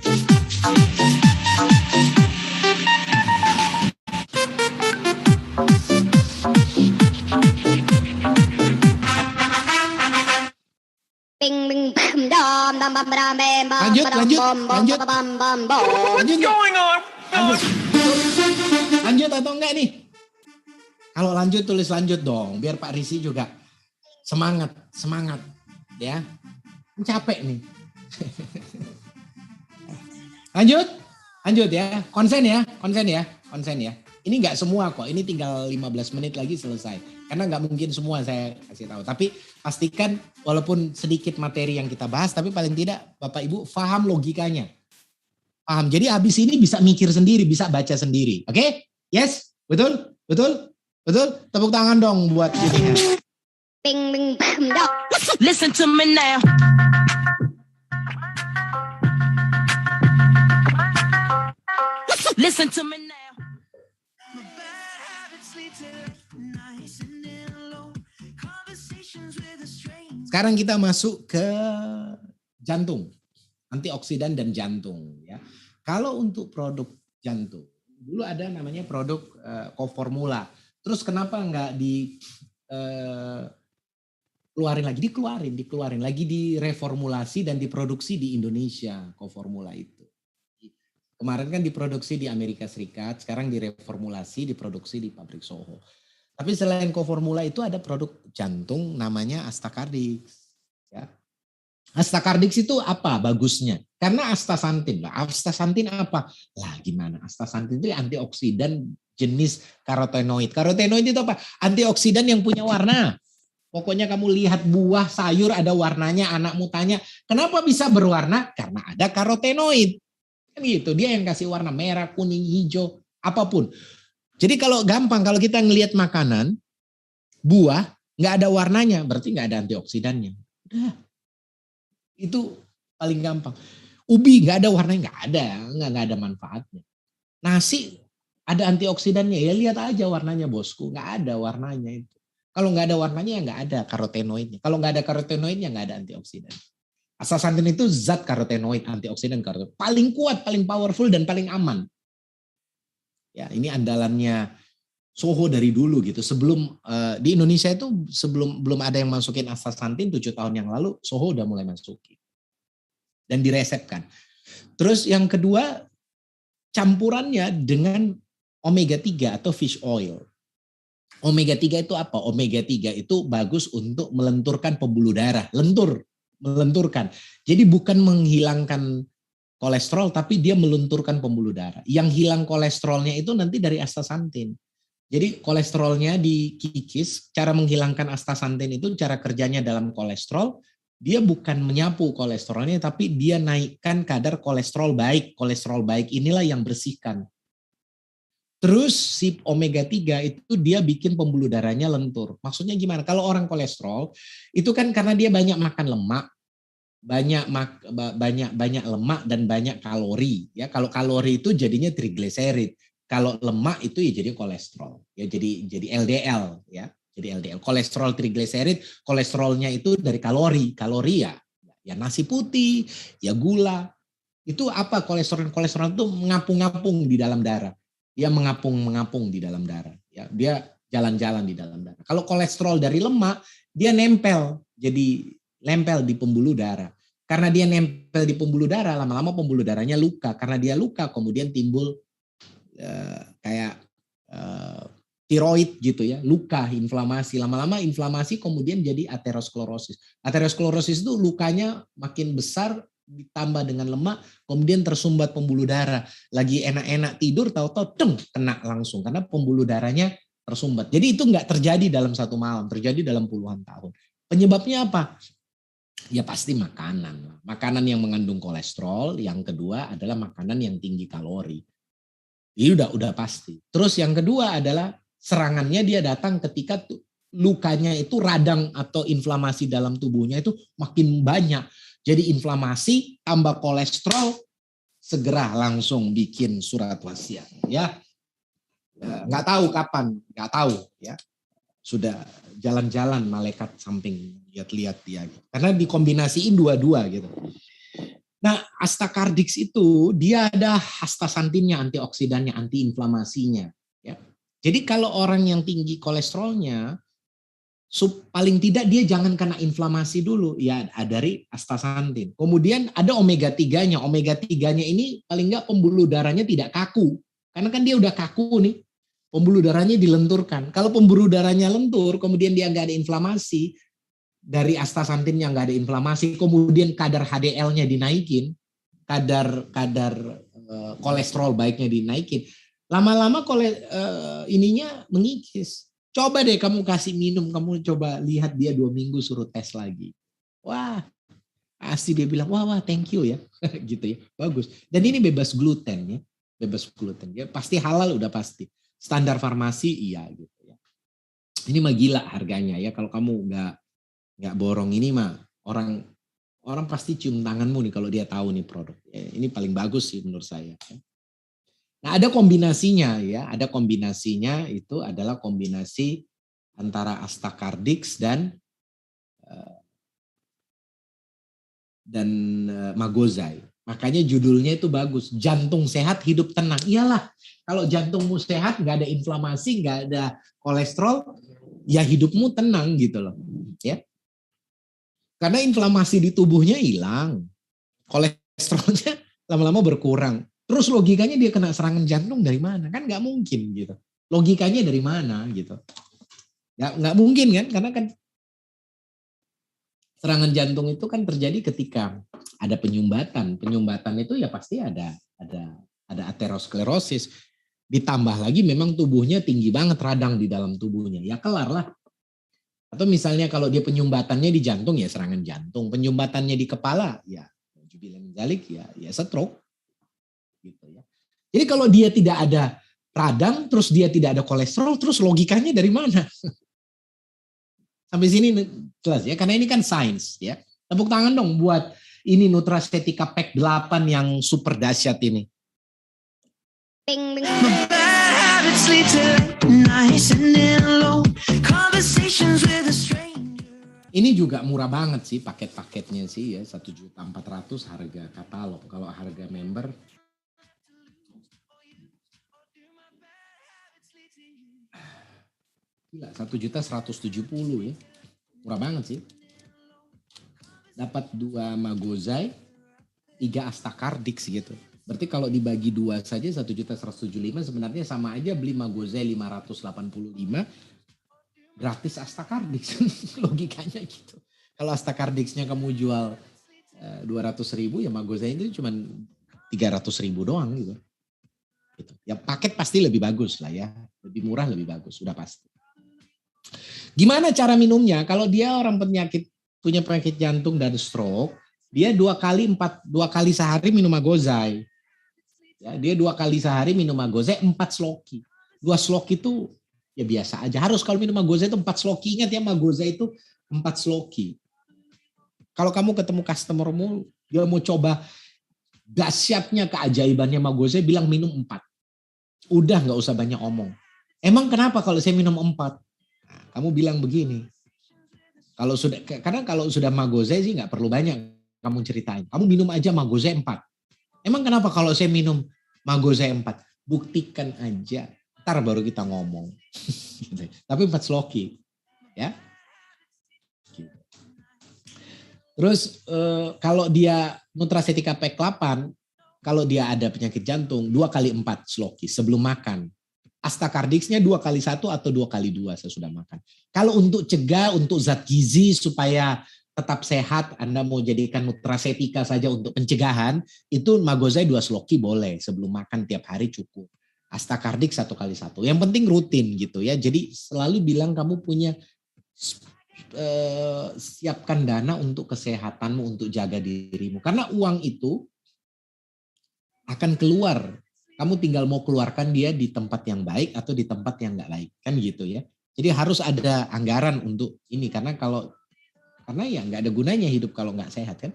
Lanjut atau enggak nih? Kalau lanjut tulis lanjut dong, biar Pak Risi juga semangat ya. Capek nih. Lanjut ya. Konsen ya. Ini nggak semua kok, ini tinggal 15 menit lagi selesai. Karena nggak mungkin semua saya kasih tahu. Tapi pastikan walaupun sedikit materi yang kita bahas, tapi paling tidak Bapak Ibu paham logikanya. Paham? Jadi habis ini bisa mikir sendiri, bisa baca sendiri. Oke? Yes? Betul? Betul? Betul? Tepuk tangan dong buat ini ya. Bing, bing, bam, dong. Listen to me now. Listen to me now. Sekarang kita masuk ke jantung, antioksidan dan jantung. Ya. Kalau untuk produk jantung, dulu ada namanya produk Coformula. Terus kenapa nggak dikeluarin lagi? Dikeluarin lagi, direformulasi dan diproduksi di Indonesia Coformula itu. Kemarin kan diproduksi di Amerika Serikat, sekarang direformulasi, diproduksi di pabrik Soho. Tapi selain Coformula itu ada produk jantung namanya Astacardix. Ya. Astacardix itu apa bagusnya? Karena astaxanthin. Astaxanthin apa? Lah gimana? Astaxanthin itu antioksidan jenis karotenoid. Karotenoid itu apa? Antioksidan yang punya warna. Pokoknya kamu lihat buah, sayur ada warnanya, anakmu tanya, kenapa bisa berwarna? Karena ada karotenoid. Kan gitu, dia yang kasih warna merah, kuning, hijau, apapun. Jadi kalau gampang, kalau kita ngelihat makanan, buah, nggak ada warnanya, berarti nggak ada antioksidannya. Udah. Itu paling gampang. Ubi nggak ada warnanya, nggak ada manfaatnya. Nasi ada antioksidannya, ya lihat aja warnanya bosku, nggak ada warnanya itu. Kalau nggak ada warnanya ya nggak ada karotenoidnya. Kalau nggak ada karotenoidnya nggak ada antioksidan. Astaxanthin itu zat karotenoid, antioksidan karotenoid. Paling kuat, paling powerful, dan paling aman. Ya, ini andalannya Soho dari dulu gitu. Sebelum di Indonesia itu belum ada yang masukin astaxanthin 7 tahun yang lalu, Soho udah mulai masukin. Dan diresepkan. Terus yang kedua, campurannya dengan omega 3 atau fish oil. Omega 3 itu apa? Omega 3 itu bagus untuk melenturkan pembuluh darah. Melenturkan. Jadi bukan menghilangkan kolesterol, tapi dia melunturkan pembuluh darah. Yang hilang kolesterolnya itu nanti dari astaxanthin. Jadi kolesterolnya dikikis, cara menghilangkan astaxanthin itu cara kerjanya dalam kolesterol, dia bukan menyapu kolesterolnya, tapi dia naikkan kadar kolesterol baik. Kolesterol baik inilah yang bersihkan. Terus si omega 3 itu dia bikin pembuluh darahnya lentur. Maksudnya gimana? Kalau orang kolesterol, itu kan karena dia banyak makan lemak, banyak lemak dan banyak kalori. Ya, kalau kalori itu jadinya trigliserid. Kalau lemak itu ya jadi kolesterol. Ya jadi LDL ya. Jadi LDL, kolesterol trigliserid, kolesterolnya itu dari kalori. Kalori ya nasi putih, ya gula. Itu apa kolesterol itu mengapung-ngapung di dalam darah. Dia mengapung di dalam darah. Ya, dia jalan-jalan di dalam darah. Kalau kolesterol dari lemak, dia nempel di pembuluh darah. Karena dia nempel di pembuluh darah, lama-lama pembuluh darahnya luka. Karena dia luka, kemudian timbul kayak tiroid gitu ya, luka, inflamasi. Lama-lama inflamasi kemudian jadi aterosklerosis. Aterosklerosis itu lukanya makin besar, ditambah dengan lemak, kemudian tersumbat pembuluh darah. Lagi enak-enak tidur, tahu-tahu kena langsung karena pembuluh darahnya tersumbat. Jadi itu nggak terjadi dalam satu malam, terjadi dalam puluhan tahun. Penyebabnya apa? Ya pasti makanan. Makanan yang mengandung kolesterol. Yang kedua adalah makanan yang tinggi kalori. Ini udah pasti. Terus yang kedua adalah serangannya dia datang ketika lukanya itu radang atau inflamasi dalam tubuhnya itu makin banyak. Jadi inflamasi tambah kolesterol, segera langsung bikin surat wasiat ya. Nggak tahu kapan, nggak tahu ya. Sudah jalan-jalan malaikat samping lihat-lihat dia. Karena dikombinasiin dua-dua gitu. Nah, Astacardix itu dia ada astaxanthinnya, antioksidannya, antiinflamasinya. Ya. Jadi kalau orang yang tinggi kolesterolnya, paling tidak dia jangan kena inflamasi dulu, ya dari astaxanthin. Kemudian ada omega 3-nya. Omega 3-nya ini paling enggak pembuluh darahnya tidak kaku. Karena kan dia udah kaku nih. Pembuluh darahnya dilenturkan. Kalau pembuluh darahnya lentur, kemudian dia enggak ada inflamasi, dari astaxanthin yang enggak ada inflamasi, kemudian kadar HDL-nya dinaikin, kadar kolesterol baiknya dinaikin, lama-lama ininya mengikis. Coba deh kamu kasih minum, kamu coba lihat dia 2 minggu suruh tes lagi. Wah, Pasti dia bilang, wah thank you ya, gitu ya, bagus. Dan ini bebas gluten ya, bebas gluten ya, pasti halal udah pasti. Standar farmasi iya gitu ya. Ini mah gila harganya ya, kalau kamu nggak borong ini mah orang pasti cium tanganmu nih kalau dia tahu nih produk. Ya, ini paling bagus sih menurut saya. Nah ada kombinasinya ya, ada kombinasinya itu adalah kombinasi antara Astacardix dan Magozai. Makanya judulnya itu bagus, jantung sehat hidup tenang. Iyalah, kalau jantungmu sehat, nggak ada inflamasi, nggak ada kolesterol, ya hidupmu tenang gitu loh. Ya, karena inflamasi di tubuhnya hilang, kolesterolnya lama-lama berkurang. Terus logikanya dia kena serangan jantung dari mana? Kan nggak mungkin gitu. Logikanya dari mana gitu? Nggak mungkin kan? Karena kan serangan jantung itu kan terjadi ketika ada penyumbatan. Penyumbatan itu ya pasti ada aterosklerosis. Ditambah lagi memang tubuhnya tinggi banget radang di dalam tubuhnya. Ya kelar lah. Atau misalnya kalau dia penyumbatannya di jantung ya serangan jantung. Penyumbatannya di kepala ya jubilan menzalik ya stroke. Gitu ya. Jadi kalau dia tidak ada radang, terus dia tidak ada kolesterol, terus logikanya dari mana? Sampai sini jelas ya, karena ini kan sains ya. Tepuk tangan dong buat ini Nutracetika Pack 8 yang super dahsyat ini. Bing, bing. Ini juga murah banget sih paket-paketnya sih ya, 1.400.000 harga katalog. Kalau harga member gila, 1.170.000 ya. Murah banget sih. Dapat 2 Magozai, 3 Astacardix gitu. Berarti kalau dibagi 2 saja 1.175.000 sebenarnya sama aja beli Magozai 585 gratis Astacardix. Logikanya gitu. Kalau Astacardixnya kamu jual 200.000 ya Magozai itu cuma 300.000 doang gitu. Ya paket pasti lebih bagus lah ya. Lebih murah lebih bagus, sudah pasti. Gimana cara minumnya? Kalau dia orang punya penyakit jantung dan stroke, dia 2 kali sehari minum Magozai. Ya, dia 2 kali sehari minum Magozai 4 sloki. 2 sloki itu ya biasa aja. Harus kalau minum Magozai itu 4 sloki. Ingat ya Magozai itu 4 sloki. Kalau kamu ketemu customermu, dia mau coba dahsyatnya keajaibannya Magozai, bilang minum 4. Udah nggak usah banyak omong. Emang kenapa kalau saya minum 4? Kamu bilang begini, karena kalau sudah Magozai sih nggak perlu banyak kamu ceritain. Kamu minum aja Magozai 4. Emang kenapa kalau saya minum Magozai 4? Buktikan aja. Ntar baru kita ngomong. Tapi 4 sloki. Ya. Terus kalau dia Nutracetika Pack 8, kalau dia ada penyakit jantung 2 kali 4 sloki sebelum makan. Astacardixnya 2 kali 1 atau 2 kali 2 saya sudah makan. Kalau untuk cegah, untuk zat gizi supaya tetap sehat, Anda mau jadikan Nutracetika saja untuk pencegahan, itu Magozai 2 sloki boleh, sebelum makan tiap hari cukup. Astacardix 1 kali 1. Yang penting rutin gitu ya. Jadi selalu bilang kamu punya siapkan dana untuk kesehatanmu, untuk jaga dirimu. Karena uang itu akan keluar. Kamu tinggal mau keluarkan dia di tempat yang baik atau di tempat yang nggak baik, kan gitu ya. Jadi harus ada anggaran untuk ini, karena ya nggak ada gunanya hidup kalau nggak sehat kan.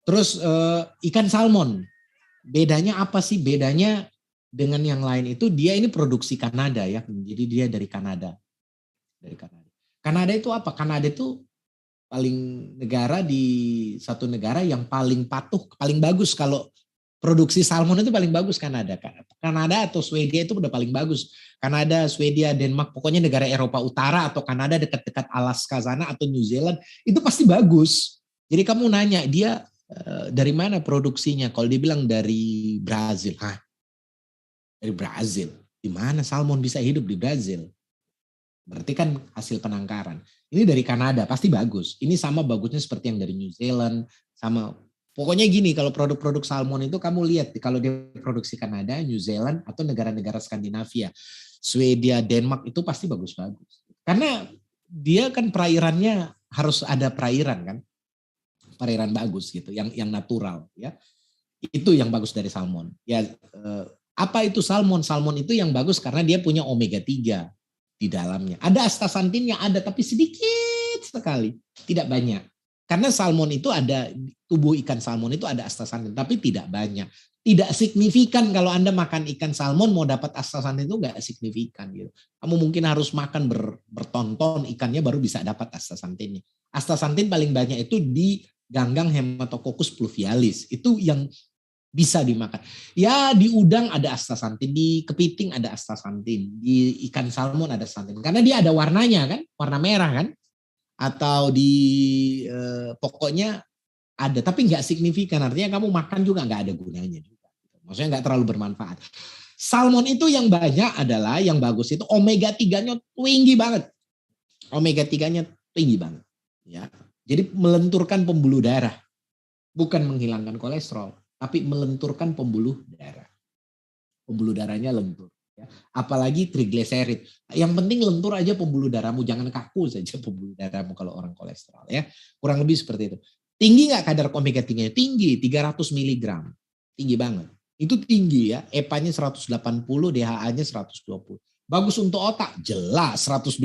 Terus ikan salmon, bedanya apa sih? Bedanya dengan yang lain itu dia ini produksi Kanada ya, jadi dia dari Kanada. Kanada itu apa? Kanada itu satu negara yang paling patuh, paling bagus kalau produksi salmon itu paling bagus Kanada. Kanada atau Swedia itu udah paling bagus. Kanada, Swedia, Denmark, pokoknya negara Eropa Utara atau Kanada dekat-dekat Alaska sana atau New Zealand itu pasti bagus. Jadi kamu nanya dia dari mana produksinya? Kalau dia bilang dari Brazil. Hah? Dari Brazil. Di mana salmon bisa hidup di Brazil? Berarti kan hasil penangkaran. Ini dari Kanada pasti bagus. Ini sama bagusnya seperti yang dari New Zealand, sama. Pokoknya gini, kalau produk-produk salmon itu kamu lihat, kalau dia produksi Kanada, New Zealand, atau negara-negara Skandinavia, Swedia, Denmark, itu pasti bagus-bagus. Karena dia kan perairannya harus ada perairan kan. Perairan bagus gitu, yang natural ya. Itu yang bagus dari salmon. Ya, apa itu salmon? Salmon itu yang bagus karena dia punya omega 3 di dalamnya. Ada astaxantinnya ada, tapi sedikit sekali, tidak banyak. Karena salmon itu ada, tubuh ikan salmon itu ada astaxantin, tapi tidak banyak. Tidak signifikan kalau Anda makan ikan salmon mau dapat astaxantin itu nggak signifikan gitu. Kamu mungkin harus makan bertonton ikannya baru bisa dapat astaxantinnya. Astaxantin paling banyak itu di ganggang Hematococcus pluvialis. Itu yang bisa dimakan. Ya di udang ada astaxantin, di kepiting ada astaxantin, di ikan salmon ada astaxantin. Karena dia ada warnanya kan, warna merah kan. Atau di pokoknya ada, tapi nggak signifikan. Artinya kamu makan juga nggak ada gunanya juga. Maksudnya nggak terlalu bermanfaat. Salmon itu yang banyak adalah, yang bagus itu omega 3-nya tinggi banget. Omega 3-nya tinggi banget. Ya. Jadi melenturkan pembuluh darah. Bukan menghilangkan kolesterol, tapi melenturkan pembuluh darah. Pembuluh darahnya lentur. Ya. Apalagi trigliserid. Yang penting lentur aja pembuluh darahmu, jangan kaku saja pembuluh darahmu kalau orang kolesterol ya. Kurang lebih seperti itu. Tinggi nggak kadar omega 3-nya? Tinggi, 300 mg. Tinggi banget. Itu tinggi ya. EPA-nya 180, DHA-nya 120. Bagus untuk otak? Jelas 120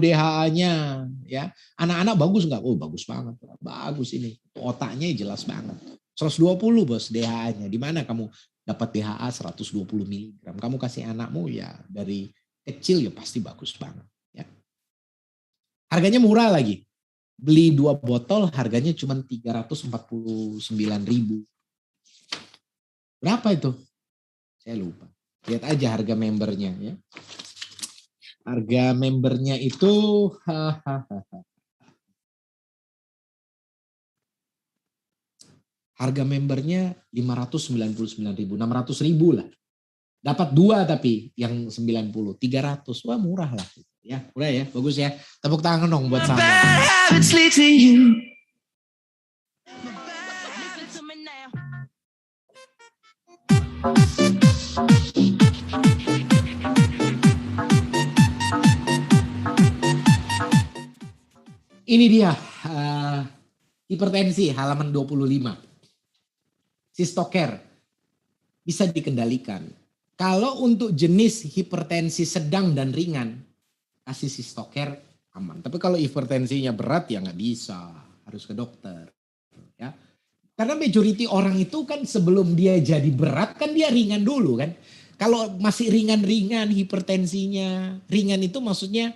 DHA-nya ya. Anak-anak bagus nggak? Oh bagus banget. Bagus ini. Otaknya jelas banget. 120 bos DHA-nya. Di mana kamu dapat DHA 120 mg. Kamu kasih anakmu ya dari kecil ya pasti bagus banget. Ya. Harganya murah lagi. Beli 2 botol harganya cuma 349.000. Berapa itu? Saya lupa. Lihat aja harga membernya ya. Harga membernya itu harga membernya 599.000, 600.000 lah. Dapat 2 tapi yang 90, 300. Wah murah lah. Ya, udah ya, bagus ya. Tepuk tangan dong buat saya. Ini dia hipertensi halaman 25. Sistoker bisa dikendalikan. Kalau untuk jenis hipertensi sedang dan ringan, kasih sistoker aman. Tapi kalau hipertensinya berat ya nggak bisa, harus ke dokter. Ya, karena majority orang itu kan sebelum dia jadi berat kan dia ringan dulu kan. Kalau masih ringan-ringan hipertensinya, ringan itu maksudnya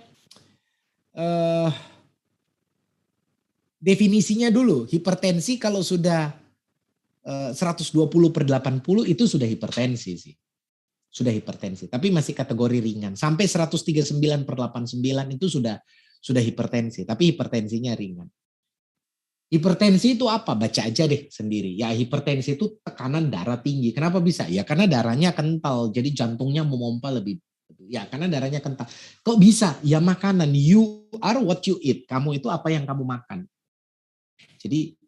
definisinya dulu. Hipertensi kalau sudah 120/80 itu sudah hipertensi sih. Sudah hipertensi, tapi masih kategori ringan. Sampai 139/89 itu sudah hipertensi, tapi hipertensinya ringan. Hipertensi itu apa? Baca aja deh sendiri. Ya hipertensi itu tekanan darah tinggi. Kenapa bisa? Ya karena darahnya kental, jadi jantungnya memompa lebih. Ya karena darahnya kental. Kok bisa? Ya makanan. You are what you eat. Kamu itu apa yang kamu makan. Jadi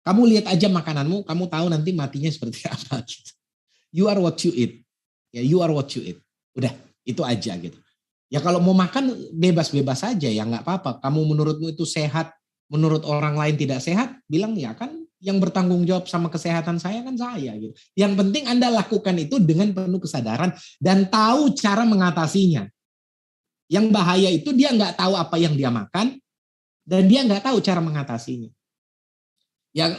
kamu lihat aja makananmu, kamu tahu nanti matinya seperti apa gitu. You are what you eat. Ya you are what you eat. Udah, itu aja gitu. Ya kalau mau makan bebas-bebas aja ya nggak apa-apa. Kamu menurutmu itu sehat, menurut orang lain tidak sehat, bilang ya kan yang bertanggung jawab sama kesehatan saya kan saya gitu. Yang penting Anda lakukan itu dengan penuh kesadaran dan tahu cara mengatasinya. Yang bahaya itu dia nggak tahu apa yang dia makan dan dia nggak tahu cara mengatasinya. Ya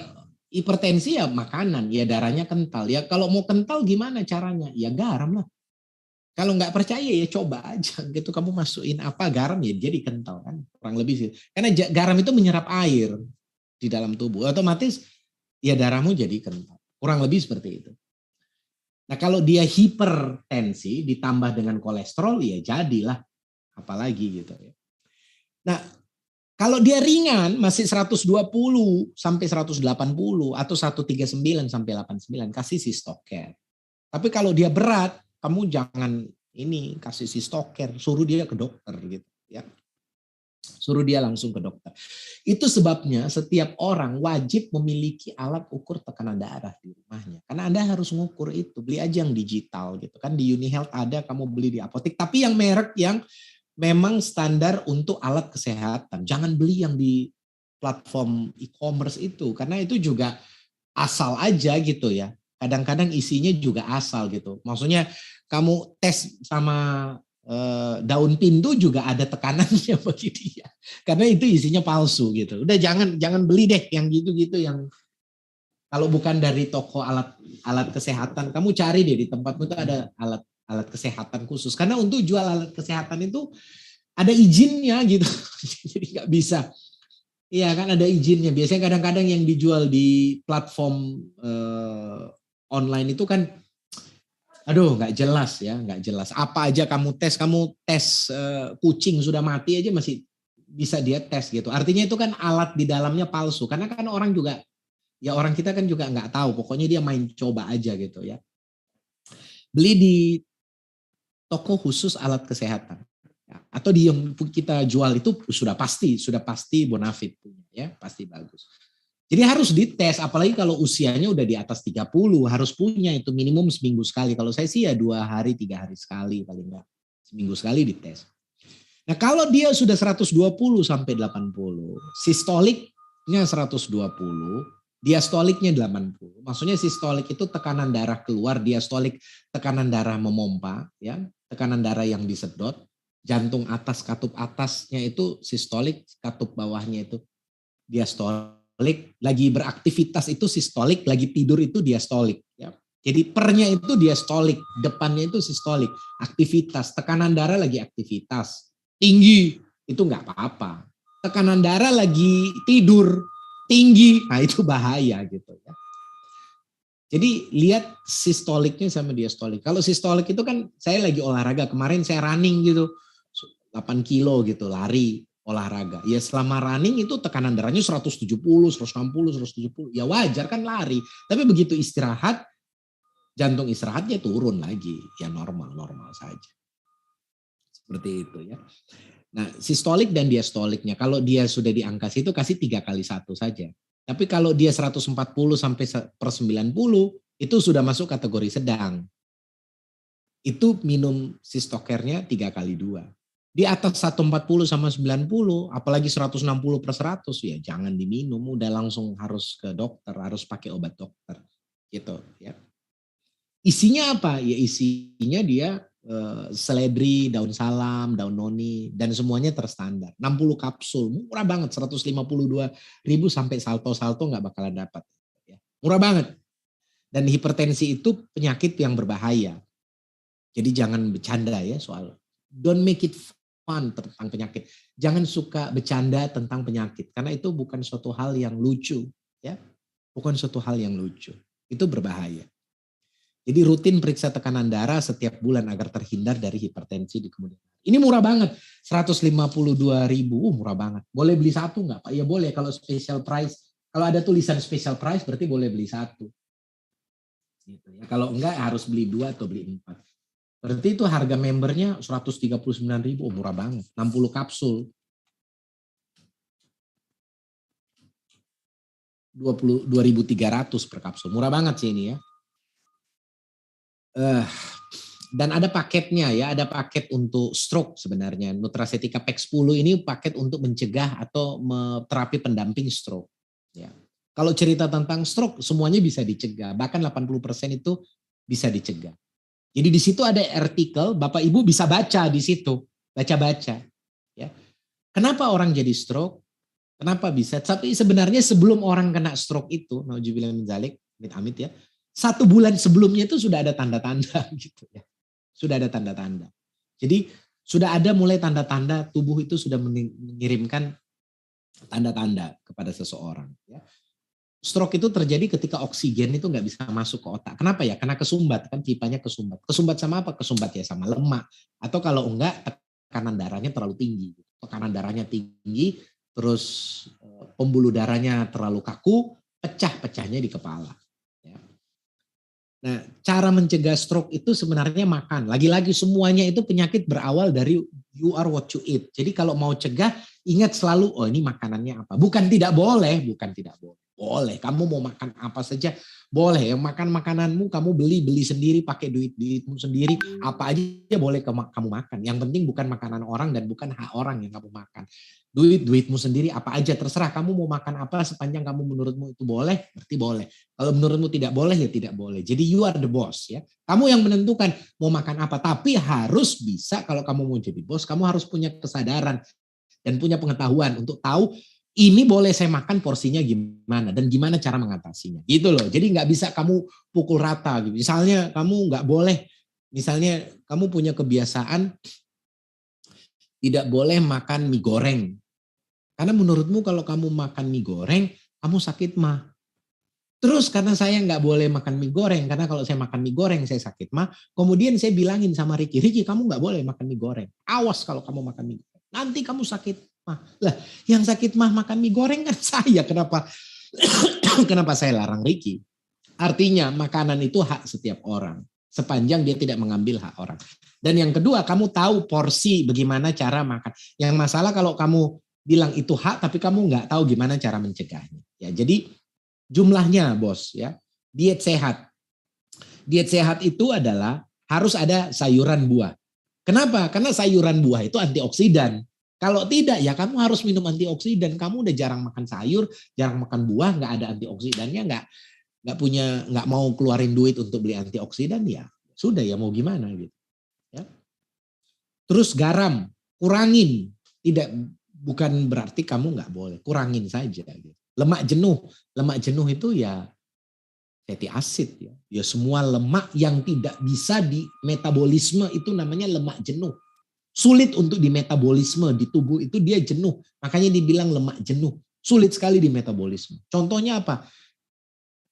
hipertensi ya makanan, ya darahnya kental. Ya kalau mau kental gimana caranya? Ya garam lah. Kalau nggak percaya ya coba aja gitu. Kamu masukin apa garam ya jadi kental kan. Kurang lebih sih. Karena garam itu menyerap air di dalam tubuh. Otomatis ya darahmu jadi kental. Kurang lebih seperti itu. Nah kalau dia hipertensi ditambah dengan kolesterol ya jadilah. Apalagi gitu ya. Nah kalau dia ringan masih 120 sampai 180 atau 139 sampai 89 kasih sistoker. Tapi kalau dia berat kamu jangan ini kasih sistoker, suruh dia ke dokter gitu ya. Suruh dia langsung ke dokter. Itu sebabnya setiap orang wajib memiliki alat ukur tekanan darah di rumahnya. Karena Anda harus ngukur itu. Beli aja yang digital gitu kan, di UniHealth ada, kamu beli di apotek. Tapi yang merek yang memang standar untuk alat kesehatan. Jangan beli yang di platform e-commerce itu, karena itu juga asal aja gitu ya. Kadang-kadang isinya juga asal gitu. Maksudnya kamu tes sama daun pintu juga ada tekanannya bagi dia. Karena itu isinya palsu gitu. Udah jangan beli deh yang gitu-gitu, yang kalau bukan dari toko alat kesehatan, kamu cari deh di tempatmu itu ada alat kesehatan khusus. Karena untuk jual alat kesehatan itu ada izinnya gitu. Jadi nggak bisa. Iya kan ada izinnya. Biasanya kadang-kadang yang dijual di platform online itu kan, aduh nggak jelas ya, nggak jelas. Apa aja kamu tes kucing sudah mati aja masih bisa dia tes gitu. Artinya itu kan alat di dalamnya palsu. Karena kan orang juga, ya orang kita kan juga nggak tahu. Pokoknya dia main coba aja gitu ya. Beli di toko khusus alat kesehatan. Atau di yang kita jual itu sudah pasti Bonafit punya ya, pasti bagus. Jadi harus dites, apalagi kalau usianya udah di atas 30, harus punya itu minimum seminggu sekali. Kalau saya sih ya 2 hari, 3 hari sekali paling enggak. Seminggu sekali dites. Nah kalau dia sudah 120 sampai 80, sistoliknya 120, diastoliknya 80. Maksudnya sistolik itu tekanan darah keluar, diastolik tekanan darah memompa, ya, tekanan darah yang disedot. Jantung atas, katup atasnya itu sistolik, katup bawahnya itu diastolik. Lagi beraktivitas itu sistolik, lagi tidur itu diastolik. Ya. Jadi pernya itu diastolik, depannya itu sistolik. Aktivitas, tekanan darah lagi aktivitas. Tinggi, itu nggak apa-apa. Tekanan darah lagi tidur, tinggi, nah itu bahaya gitu ya. Jadi lihat sistoliknya sama diastolik. Kalau sistolik itu kan saya lagi olahraga, kemarin saya running gitu. 8 kilo gitu, lari, olahraga. Ya selama running itu tekanan darahnya 170, 160, 170. Ya wajar kan lari. Tapi begitu istirahat, jantung istirahatnya turun lagi. Ya normal saja. Seperti itu ya. Nah sistolik dan diastoliknya, kalau dia sudah di angka situ kasih 3 kali 1 saja. Tapi kalau dia 140 sampai per 90, itu sudah masuk kategori sedang. Itu minum sistokernya 3 kali 2. Di atas 140 sama 90, apalagi 160 per 100, ya jangan diminum, udah langsung harus ke dokter, harus pakai obat dokter. Gitu ya. Isinya apa? Ya isinya dia seledri, daun salam, daun noni, dan semuanya terstandar. 60 kapsul, murah banget, 152.000 sampai salto-salto nggak bakalan dapat. Ya. Murah banget. Dan hipertensi itu penyakit yang berbahaya. Jadi jangan bercanda ya soal, don't make it fun tentang penyakit. Jangan suka bercanda tentang penyakit karena itu bukan suatu hal yang lucu, ya. Bukan suatu hal yang lucu. Itu berbahaya. Jadi rutin periksa tekanan darah setiap bulan agar terhindar dari hipertensi di kemudian hari. Ini murah banget, 152.000, murah banget. Boleh beli satu nggak Pak? Ya boleh, kalau special price. Kalau ada tulisan special price berarti boleh beli satu. Gitu ya. Kalau enggak harus beli 2 atau beli 4. Berarti itu harga membernya 139.000, murah banget. 60 kapsul. 22.300 per kapsul. Murah banget sih ini ya. Dan ada paketnya ya, ada paket untuk stroke sebenarnya. Nutracetika Pack 10 ini paket untuk mencegah atau terapi pendamping stroke. Ya. Kalau cerita tentang stroke semuanya bisa dicegah, bahkan 80% itu bisa dicegah. Jadi di situ ada artikel, Bapak Ibu bisa baca di situ, baca-baca. Ya. Kenapa orang jadi stroke? Kenapa bisa? Tapi sebenarnya sebelum orang kena stroke itu, nauzubillah min dzalik, amit-amit ya, 1 bulan sebelumnya itu sudah ada tanda-tanda gitu ya. Sudah ada tanda-tanda. Jadi sudah ada mulai tanda-tanda tubuh itu sudah mengirimkan tanda-tanda kepada seseorang. Ya. Stroke itu terjadi ketika oksigen itu nggak bisa masuk ke otak. Kenapa ya? Karena kesumbat, kan pipanya kesumbat. Kesumbat sama apa? Kesumbat ya sama lemak. Atau kalau enggak, tekanan darahnya terlalu tinggi. Tekanan darahnya tinggi, terus pembuluh darahnya terlalu kaku, pecah-pecahnya di kepala. Ya. Nah, cara mencegah stroke itu sebenarnya makan. Lagi-lagi semuanya itu penyakit berawal dari you are what you eat. Jadi kalau mau cegah, ingat selalu, oh ini makanannya apa. Bukan tidak boleh, bukan tidak boleh. Boleh. Kamu mau makan apa saja, boleh. Yang makan makananmu kamu beli sendiri, pakai duitmu sendiri. Apa aja boleh kamu makan. Yang penting bukan makanan orang dan bukan hak orang yang kamu makan. Duitmu sendiri apa aja terserah. Kamu mau makan apa sepanjang kamu menurutmu itu boleh, berarti boleh. Kalau menurutmu tidak boleh ya tidak boleh. Jadi you are the boss ya. Kamu yang menentukan mau makan apa. Tapi harus bisa kalau kamu mau jadi bos, kamu harus punya kesadaran dan punya pengetahuan untuk tahu ini boleh saya makan porsinya gimana dan gimana cara mengatasinya gitu loh. Jadi nggak bisa kamu pukul rata gitu. Misalnya kamu nggak boleh, misalnya kamu punya kebiasaan tidak boleh makan mie goreng. Karena menurutmu kalau kamu makan mie goreng, kamu sakit mah. Terus karena saya nggak boleh makan mie goreng, karena kalau saya makan mie goreng saya sakit mah. Kemudian saya bilangin sama Ricky kamu nggak boleh makan mie goreng. Awas kalau kamu makan mie goreng, nanti kamu sakit mah. Lah, yang sakit mah makan mie goreng kan saya. Kenapa? Kenapa saya larang Ricky? Artinya makanan itu hak setiap orang, sepanjang dia tidak mengambil hak orang. Dan yang kedua, kamu tahu porsi bagaimana cara makan. Yang masalah kalau kamu bilang itu hak, tapi kamu nggak tahu gimana cara mencegahnya. Ya, jadi jumlahnya bos ya. Diet sehat. Diet sehat itu adalah harus ada sayuran buah. Kenapa? Karena sayuran buah itu antioksidan. Kalau tidak ya kamu harus minum antioksidan. Kamu udah jarang makan sayur, jarang makan buah, nggak ada antioksidannya, nggak mau keluarin duit untuk beli antioksidan ya sudah ya mau gimana gitu. Ya. Terus garam kurangin, bukan berarti kamu nggak boleh, kurangin saja. Gitu. Lemak jenuh itu ya fatty acid ya. Ya semua lemak yang tidak bisa di metabolisme itu namanya lemak jenuh. Sulit untuk di metabolisme di tubuh itu dia jenuh. Makanya dibilang lemak jenuh. Sulit sekali di metabolisme. Contohnya apa?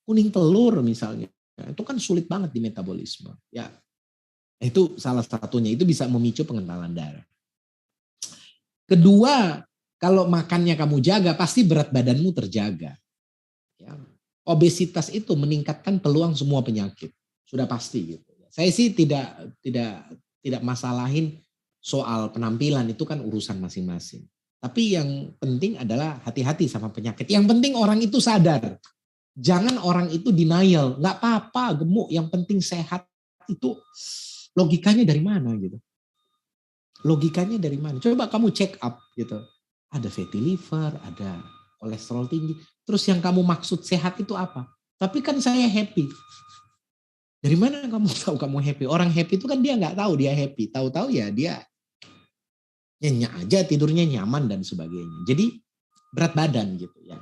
Kuning telur misalnya. Itu kan sulit banget di metabolisme. Ya, itu salah satunya. Itu bisa memicu pengentalan darah. Kedua, kalau makannya kamu jaga, pasti berat badanmu terjaga. Ya. Obesitas itu meningkatkan peluang semua penyakit. Sudah pasti gitu. Saya sih tidak masalahin soal penampilan, itu kan urusan masing-masing. Tapi yang penting adalah hati-hati sama penyakit. Yang penting orang itu sadar. Jangan orang itu denial. Nggak apa-apa gemuk, yang penting sehat. Itu logikanya dari mana gitu. Logikanya dari mana? Coba kamu check up gitu. Ada fatty liver, ada kolesterol tinggi. Terus yang kamu maksud sehat itu apa? Tapi kan saya happy. Dari mana kamu tahu kamu happy? Orang happy itu kan dia nggak tahu dia happy. Tahu-tahu ya dia nyenyak aja, tidurnya nyaman dan sebagainya. Jadi berat badan gitu ya.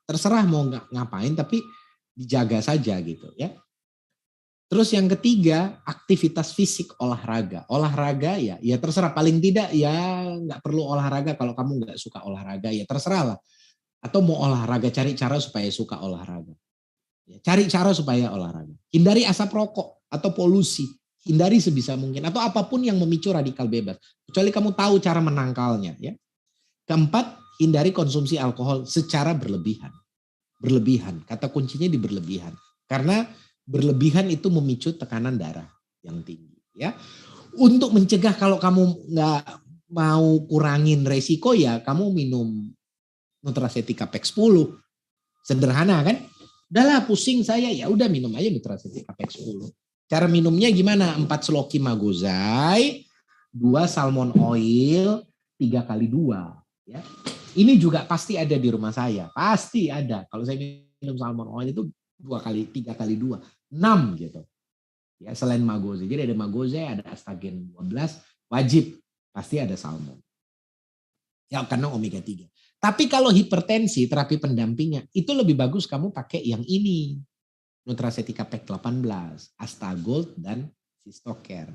Terserah mau ngapain tapi dijaga saja gitu ya. Terus yang ketiga, aktivitas fisik, olahraga. Olahraga ya terserah, paling tidak ya nggak perlu olahraga kalau kamu nggak suka olahraga ya terserah lah. Atau mau olahraga, cari cara supaya suka olahraga. Ya, cari cara supaya olahraga. Hindari asap rokok atau polusi. Hindari sebisa mungkin. Atau apapun yang memicu radikal bebas. Kecuali kamu tahu cara menangkalnya. Ya. Keempat, hindari konsumsi alkohol secara berlebihan. Berlebihan. Kata kuncinya di berlebihan. Karena berlebihan itu memicu tekanan darah yang tinggi. Ya, untuk mencegah kalau kamu nggak mau kurangin resiko ya kamu minum Nutracetika Pack 10. Sederhana kan? Udahlah pusing saya ya udah minum aja Nutracetika Pack 10. Cara minumnya gimana? 4 Sloki Magozai, 2 salmon oil, 3 kali 2. Ya. Ini juga pasti ada di rumah saya. Pasti ada. Kalau saya minum salmon oil itu 3 kali 2. 6 gitu. Ya, selain Magozai. Jadi ada Magozai, ada Astagen 12, wajib pasti ada salmon. Ya karena omega 3. Tapi kalau hipertensi, terapi pendampingnya itu lebih bagus kamu pakai yang ini. Nutracetika Pack 18, Astagold dan Cystocare.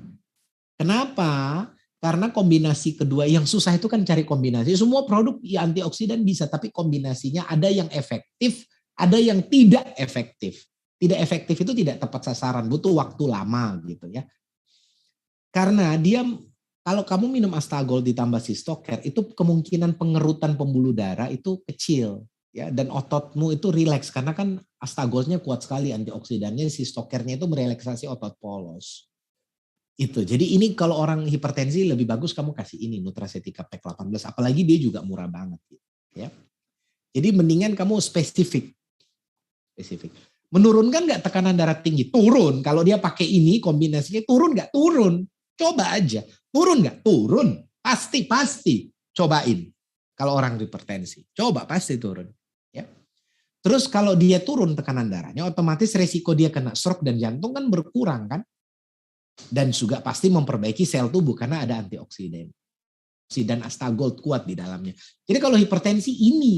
Kenapa? Karena kombinasi kedua yang susah itu kan cari kombinasi. Semua produk ya antioksidan bisa, tapi kombinasinya ada yang efektif, ada yang tidak efektif. Tidak efektif itu tidak tepat sasaran, butuh waktu lama gitu ya. Karena dia kalau kamu minum Astagold ditambah Cystocare itu kemungkinan pengerutan pembuluh darah itu kecil ya dan ototmu itu rileks karena kan Astagoldnya kuat sekali antioksidannya, Cystocare-nya itu merelaksasi otot polos. Itu. Jadi ini kalau orang hipertensi lebih bagus kamu kasih ini Nutracetika Pack 18 apalagi dia juga murah banget gitu ya. Jadi mendingan kamu spesifik. Spesifik. Menurunkan nggak tekanan darah tinggi? Turun. Kalau dia pakai ini kombinasinya turun nggak? Turun. Coba aja. Turun nggak? Turun. Pasti. Cobain. Kalau orang hipertensi. Coba pasti turun. Ya. Terus kalau dia turun tekanan darahnya, otomatis resiko dia kena stroke dan jantung kan berkurang kan? Dan juga pasti memperbaiki sel tubuh karena ada antioksidan. Dan astagol kuat di dalamnya. Jadi kalau hipertensi ini